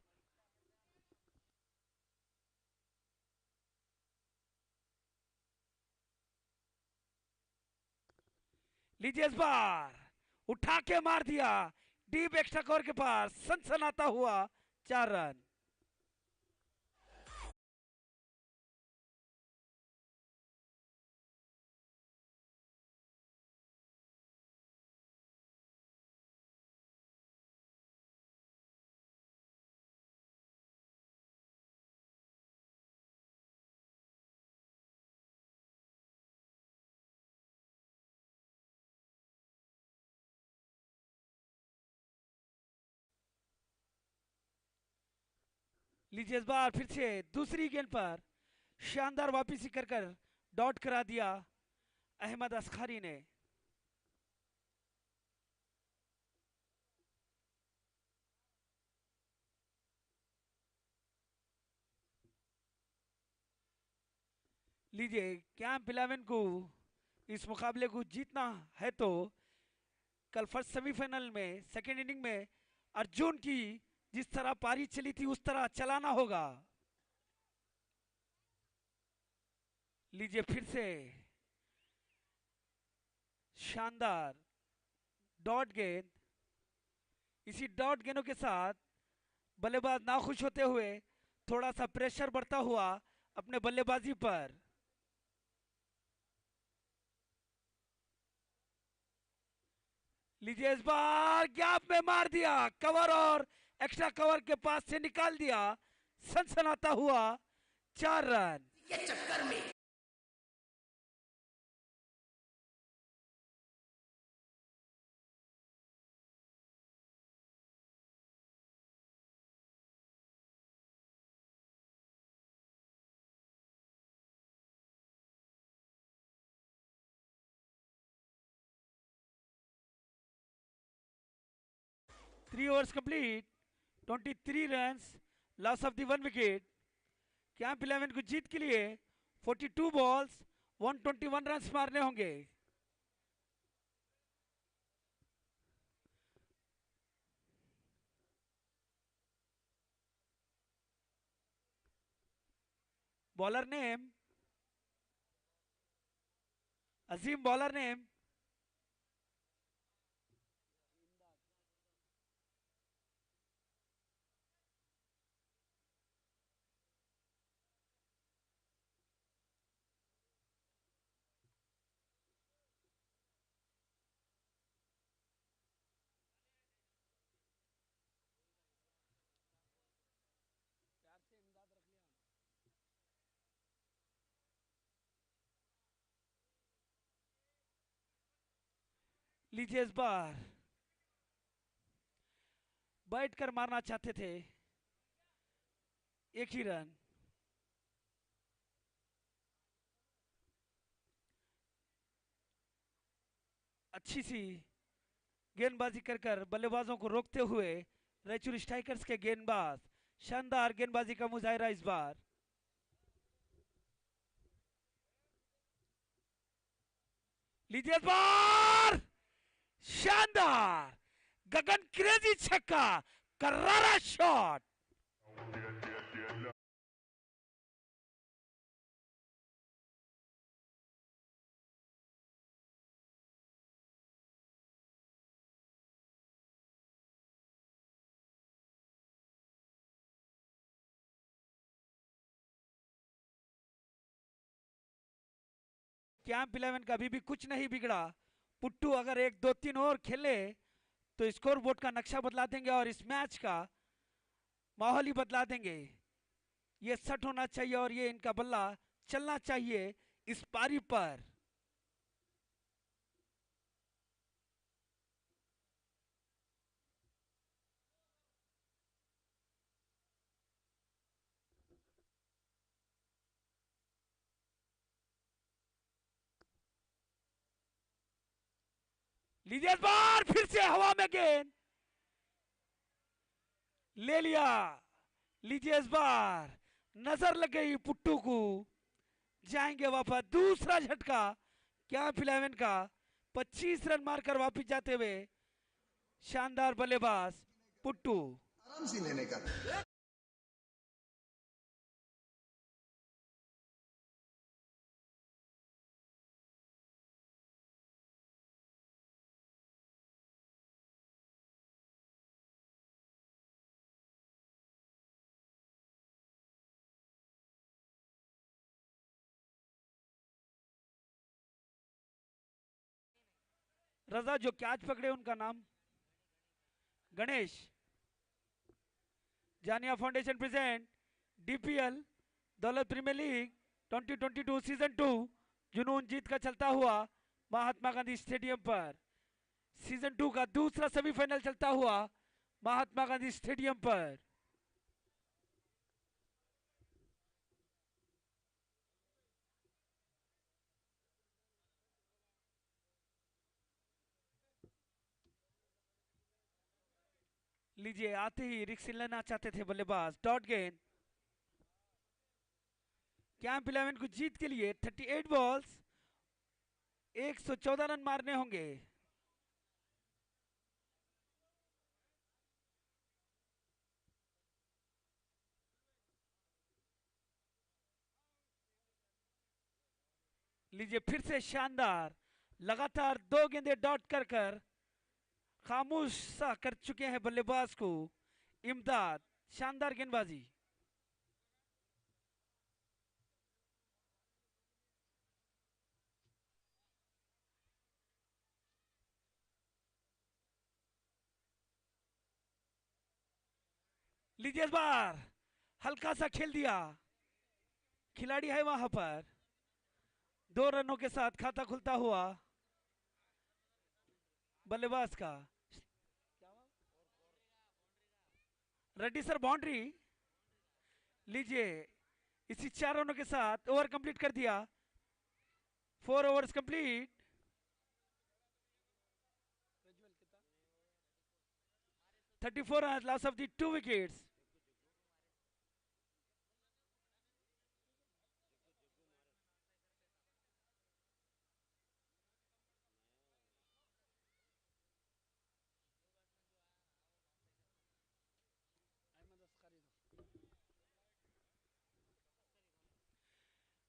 लीजिए इस बार उठा के मार दिया डीप एक्स्ट्रा कवर के पास, सनसनाता हुआ 4 रन। लीजिए इस बार फिर से दूसरी गेंद पर शानदार वापसी कर कर डॉट करा दिया अहमद अस्खारी ने। लीजिए कैंप 11 को इस मुकाबले को जीतना है तो कल फर्स्ट सेमीफाइनल में सेकेंड इनिंग में अर्जुन की जिस तरह पारी चली थी उस तरह चलाना होगा। लीजिए फिर से शानदार डॉट गेंद। इसी डॉट गेंदों के साथ बल्लेबाज नाखुश होते हुए थोड़ा सा प्रेशर बढ़ता हुआ अपने बल्लेबाजी पर। लीजिए इस बार गैप में मार दिया, कवर और एक्स्ट्रा कवर के पास से निकाल दिया सनसनाता हुआ 4 रन। ये चक्कर में three overs complete, 23 runs, loss of the 1 wicket. Camp 11 को जीत के लिए 42 बॉल्स 121 रन्स मारने होंगे। बॉलर नेम अजीम, बॉलर नेम लीजिए इस बार बैठ कर मारना चाहते थे, एक ही रन। अच्छी सी गेंदबाजी कर कर बल्लेबाजों को रोकते हुए रायचूर स्ट्राइकर्स के गेंदबाज शानदार गेंदबाजी का मुजाहिरा इस बार। लीजिए इस बार शानदार गगन क्रेजी छक्का, करारा शॉट। कैंप 11 का अभी भी कुछ नहीं बिगड़ा। पुट्टू अगर 1 2 3 और खेले तो स्कोर बोर्ड का नक्शा बदला देंगे और इस मैच का माहौल ही बदला देंगे। ये सट होना चाहिए और ये इनका बल्ला चलना चाहिए इस पारी पर। लीजिए इस बार फिर से हवा में गेंद ले लिया। लीजिए इस बार नजर लग गई पुट्टू को, जाएंगे वापस। दूसरा झटका कैंप 11 का, 25 रन मारकर वापस जाते हुए शानदार बल्लेबाज पुट्टू। आराम से लेने का। रजा जो कैच पकड़े उनका नाम गणेश। जानिया फाउंडेशन प्रेजेंट डीपीएल दौलत प्रीमियर लीग 2022 सीजन 2 जुनून जीत का चलता हुआ महात्मा गांधी स्टेडियम पर। सीजन 2 का दूसरा सेमीफाइनल चलता हुआ महात्मा गांधी स्टेडियम पर। लीजिए आते ही रिक्स लेना चाहते थे बल्लेबाज। डॉट गेंद। कैंप 11 को जीत के लिए 38 बॉल्स 114 रन मारने होंगे। लीजिए फिर से शानदार, लगातार 2 गेंदे डॉट कर कर खामोश सा कर चुके हैं बल्लेबाज को। इमदाद, शानदार गेंदबाजी। लीजिए इस बार हल्का सा खेल दिया, खिलाड़ी है वहां पर। 2 रनों के साथ खाता खुलता हुआ बल्लेबाज का। Reddy sir boundary. लीजिए इसी 4 रनों के साथ ओवर कंप्लीट कर दिया। 4 overs complete. 34 run, loss of the 2 wickets.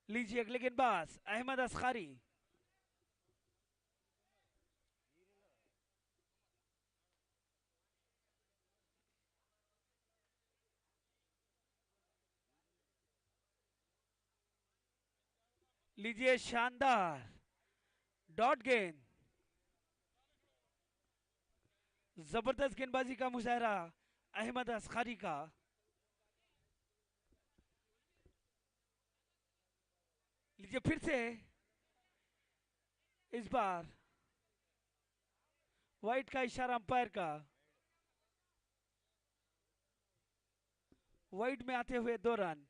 लीजिए अगले गेंदबाज अहमद अस्कारी। लीजिए शानदार डॉट गेंद। जबरदस्त गेंदबाजी का मुजाहरा अहमद अस्कारी का। लीजिए फिर से इस बार वाइट का इशारा अंपायर का। वाइट में आते हुए 2 रन।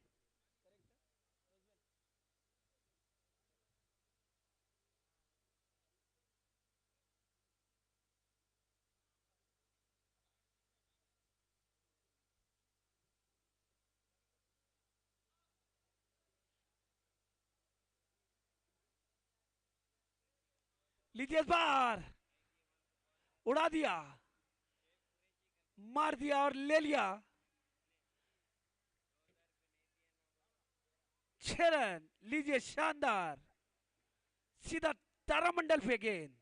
लीजिए इस बार उड़ा दिया, मार दिया और ले लिया। 6 रन। लीजिए शानदार, सीधा तारामंडल पे गेंद।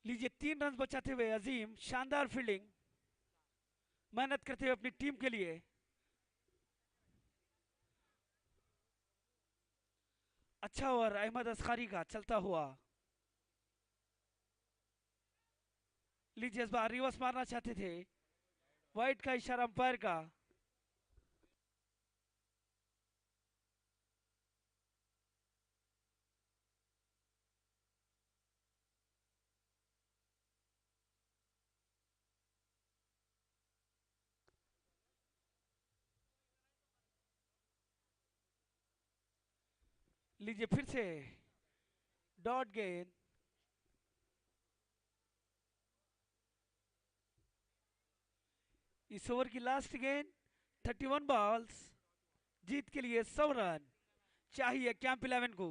लीजिए 3 रन बचाते हुए अजीम, शानदार फील्डिंग, मेहनत करते हुए अपनी टीम के लिए। अच्छा ओवर अहमद अस्कारी का चलता हुआ। लीजिए इस बार रिवर्स मारना चाहते थे, वाइट का इशारा अंपायर का। लीजिए फिर से डॉट गेंद। इस ओवर की लास्ट गेंद। 31 बॉल्स, जीत के लिए 100 रन चाहिए कैंप 11 को।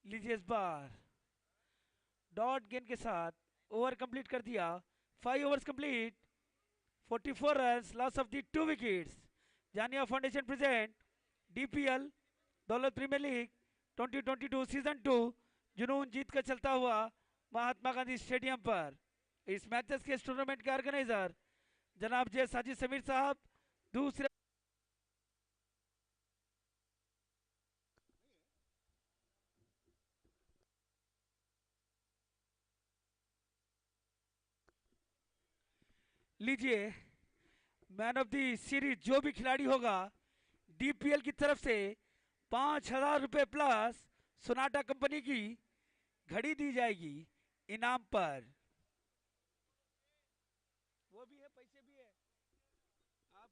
लीजिए इस बार डॉट गेंद के साथ ओवर कंप्लीट कर दिया। 5 overs complete, 44 runs, loss of the 2 wickets. Jania Foundation present DPL दौलत प्रीमियर लीग 2022 सीजन 2 जुनून जीत कर चलता हुआ महात्मा गांधी स्टेडियम पर। इस मैचेस के इस टूर्नामेंट के ऑर्गेनाइजर जनाब जे साजिद समीर साहब। दूसरे लीजिए मैन ऑफ द सीरीज जो भी खिलाड़ी होगा डीपीएल की तरफ से 5,000 रुपए प्लस सोनाटा कंपनी की घड़ी दी जाएगी इनाम पर। वो भी है, पैसे भी है। आप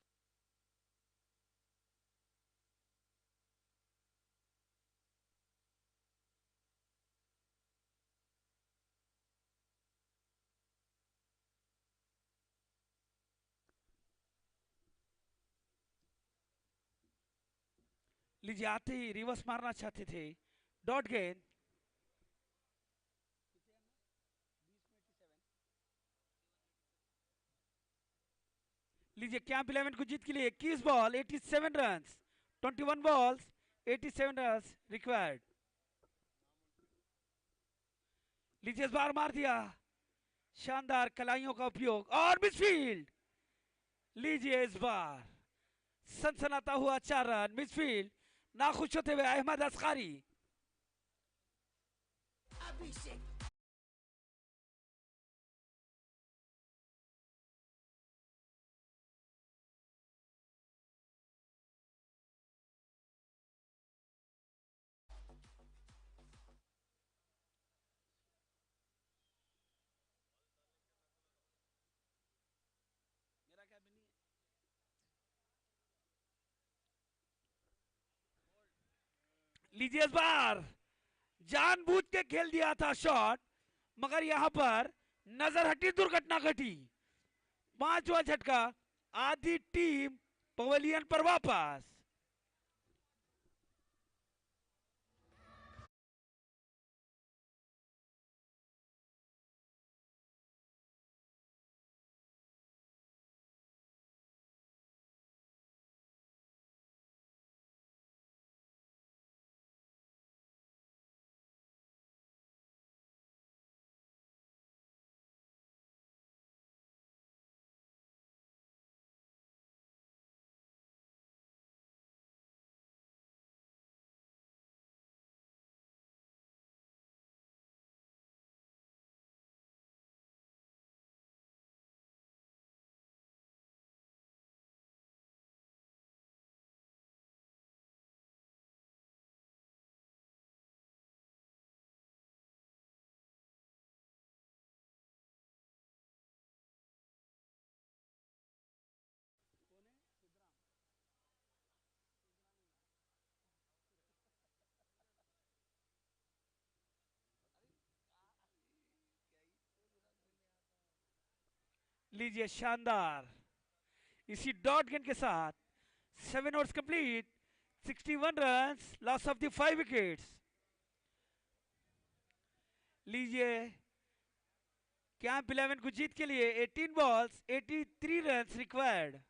लीजिए, आते ही रिवर्स मारना चाहते थे, डॉट गेंद। लीजिए कैंप 11 को जीत के लिए 21 ball 87 run, 21 balls 87 run required. लीजिए इस बार मार दिया, शानदार कलाइयों का उपयोग और मिसफील्ड। लीजिए इस बार सनसनाता हुआ 4 रन मिसफील्ड, नाखुश होते हुए अहमद अस्कारी। अभिषेक लीजिए इस बार जानबूझ के खेल दिया था शॉट, मगर यहां पर नजर हटी, दुर्घटना घटी। 5वां झटका, आधी टीम पवेलियन पर वापस। लीजिए शानदार, इसी डॉट गेंद के साथ 7 overs complete, 61 run, loss of the 5 wickets. लीजिए कैंप 11 को जीत के लिए 18 बॉल्स 83 रन रिक्वायर्ड।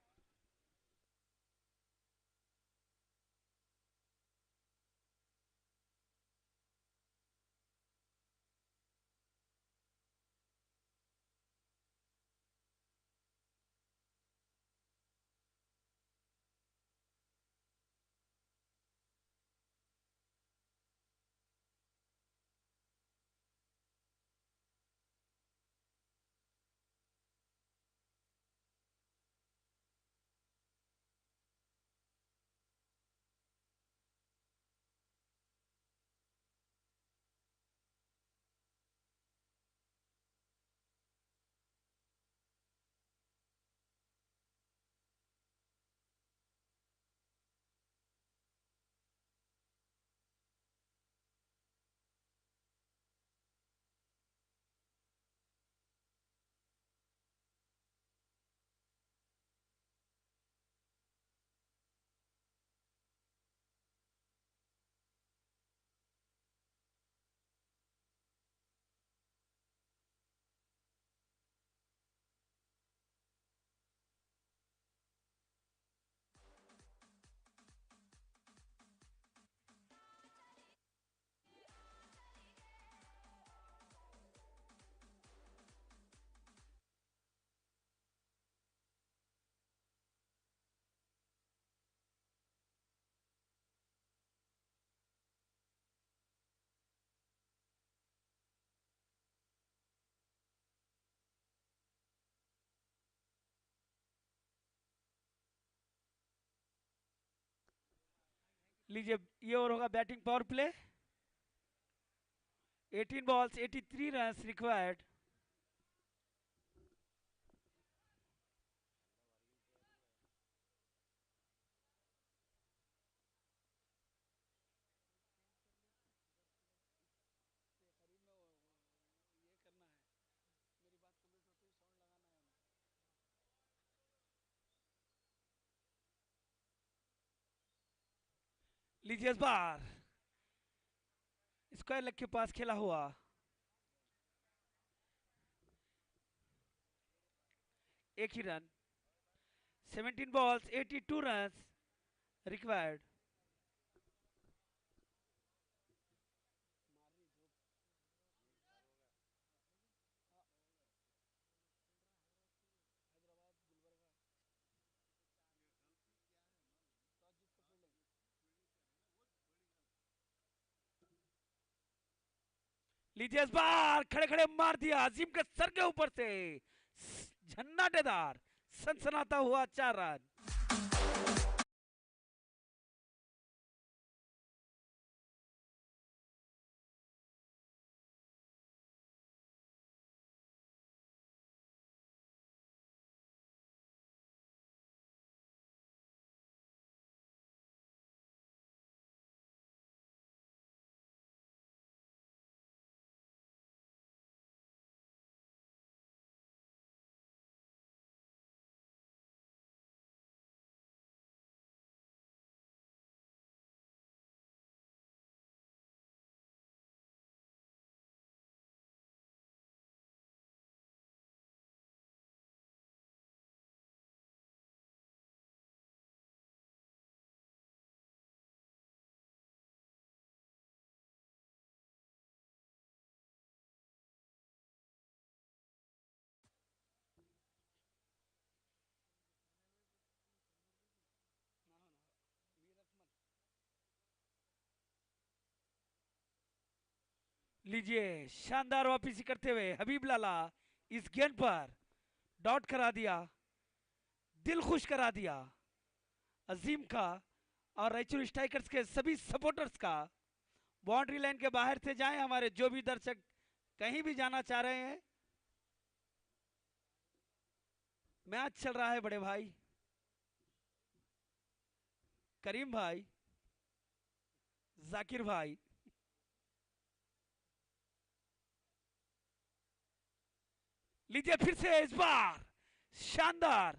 लीजिए ये ओवर होगा batting power play. 18 balls 83 runs required। लीजिए इस बार स्क्वायर लेग के पास खेला हुआ, 1 ही रन। 17 balls 82 runs required। लीजिए इस बार खड़े खड़े मार दिया अजीम के सर के ऊपर से, झन्नाटेदार सनसनाता हुआ 4 रन। लीजिए शानदार वापसी करते हुए हबीब लाला इस गेंद पर डॉट करा दिया, दिल खुश करा दिया अजीम का और रायचूर स्ट्राइकर्स के सभी सपोर्टर्स का। बाउंड्री लाइन के बाहर से जाएं हमारे जो भी दर्शक कहीं भी जाना चाह रहे हैं। मैच चल रहा है बड़े भाई, करीम भाई, जाकिर भाई। लीजिए फिर से इस बार शानदार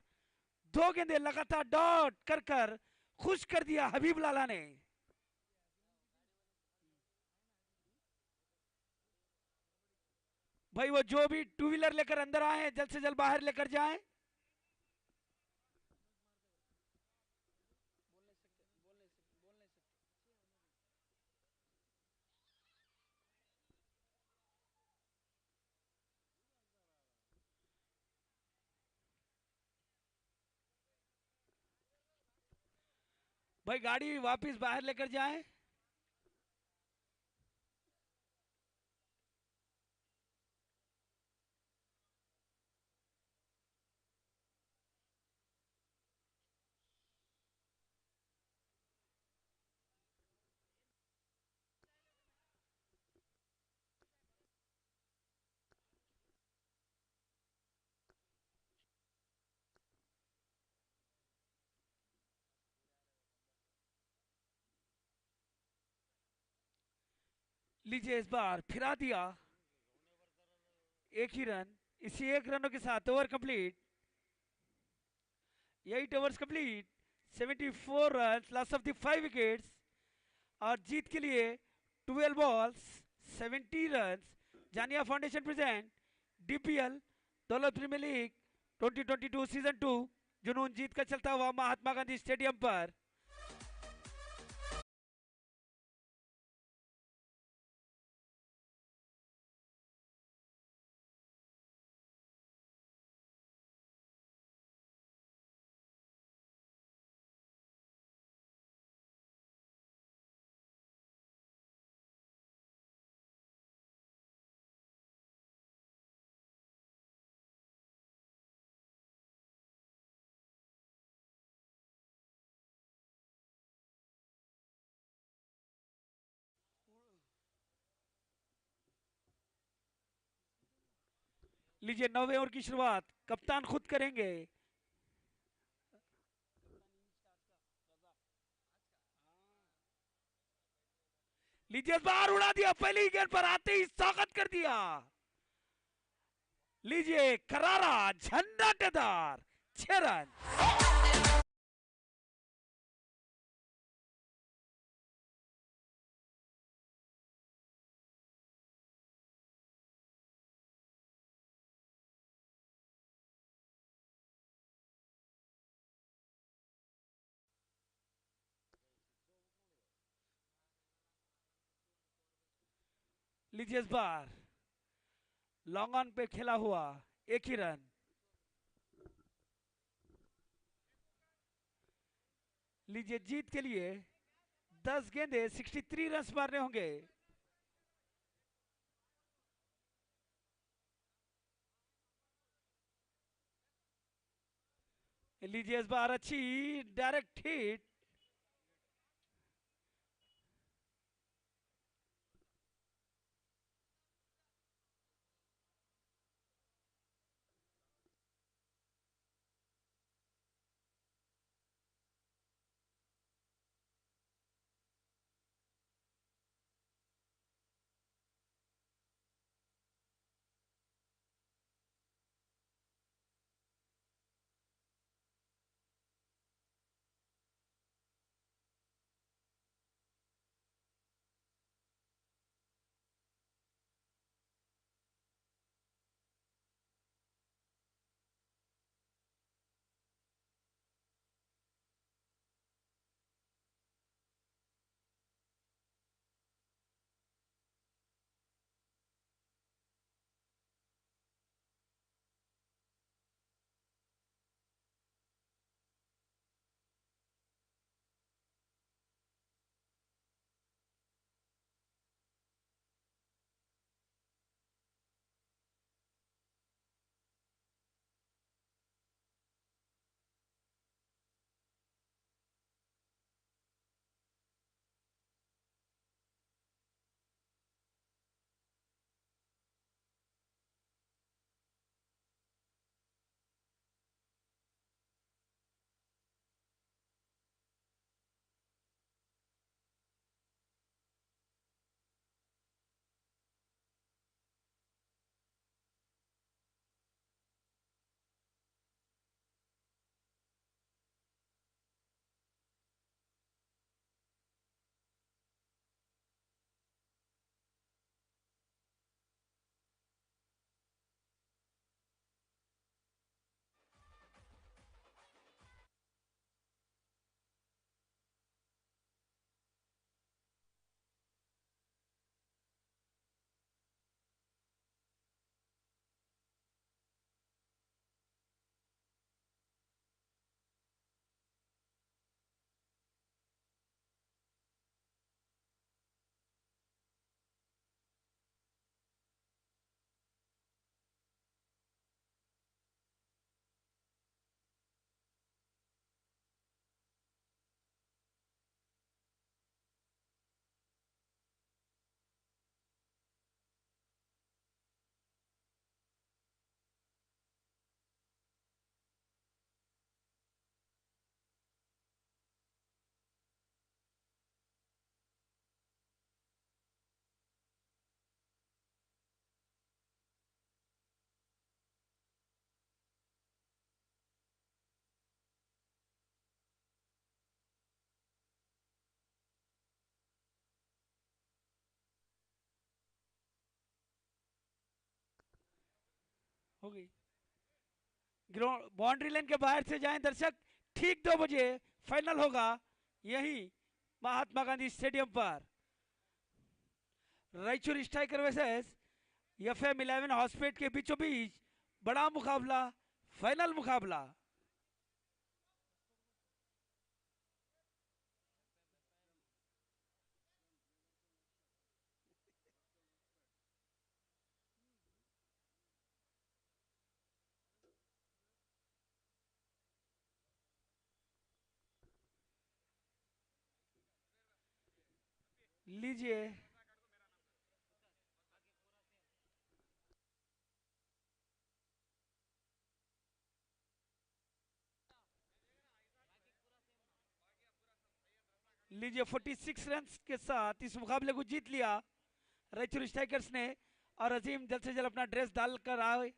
2 गेंदे लगातार डॉट कर कर खुश कर दिया हबीब लाला ने। भाई वो जो भी टू व्हीलर लेकर अंदर आए हैं जल्द से जल्द बाहर लेकर जाएं। भाई गाड़ी वापस बाहर लेकर जाएं। लीजिए इस बार फिरा दिया, 1 ही रन। इसी 1 रनों के साथ over complete, 8 overs complete, 74 run, loss of the 5 wickets और जीत के लिए 12 बॉल्स 70 रन। जानिया फाउंडेशन प्रेजेंट डीपीएल दौलत प्रीमियर लीग 2022 सीजन 2 जुनून जीत कर चलता हुआ महात्मा गांधी स्टेडियम पर। लीजिए 9वें ओवर की शुरुआत कप्तान खुद करेंगे। लीजिए बाहर उड़ा दिया, पहली गेंद पर आते ही स्वागत कर दिया। लीजिए करारा झंझाटेदार 6 रन। लीजिए इस बार लॉन्ग ऑन पे खेला हुआ 1 ही रन। लीजिए जीत के लिए 10 गेंदे 63 रन मारने होंगे। लीजिए इस बार अच्छी डायरेक्ट हिट। हो गई। बाउंड्री लाइन के बाहर से जाएं दर्शक। ठीक 2 बजे फाइनल होगा यही महात्मा गांधी स्टेडियम पर। Raichur striker versus FM11 Hospet के बीचों बीच बड़ा मुकाबला, फाइनल मुकाबला। लीजिए लीजिए 46 रन के साथ इस मुकाबले को जीत लिया रायचूर स्ट्राइकर्स ने। और अजीम जल्द से जल्द अपना ड्रेस डाल कर आए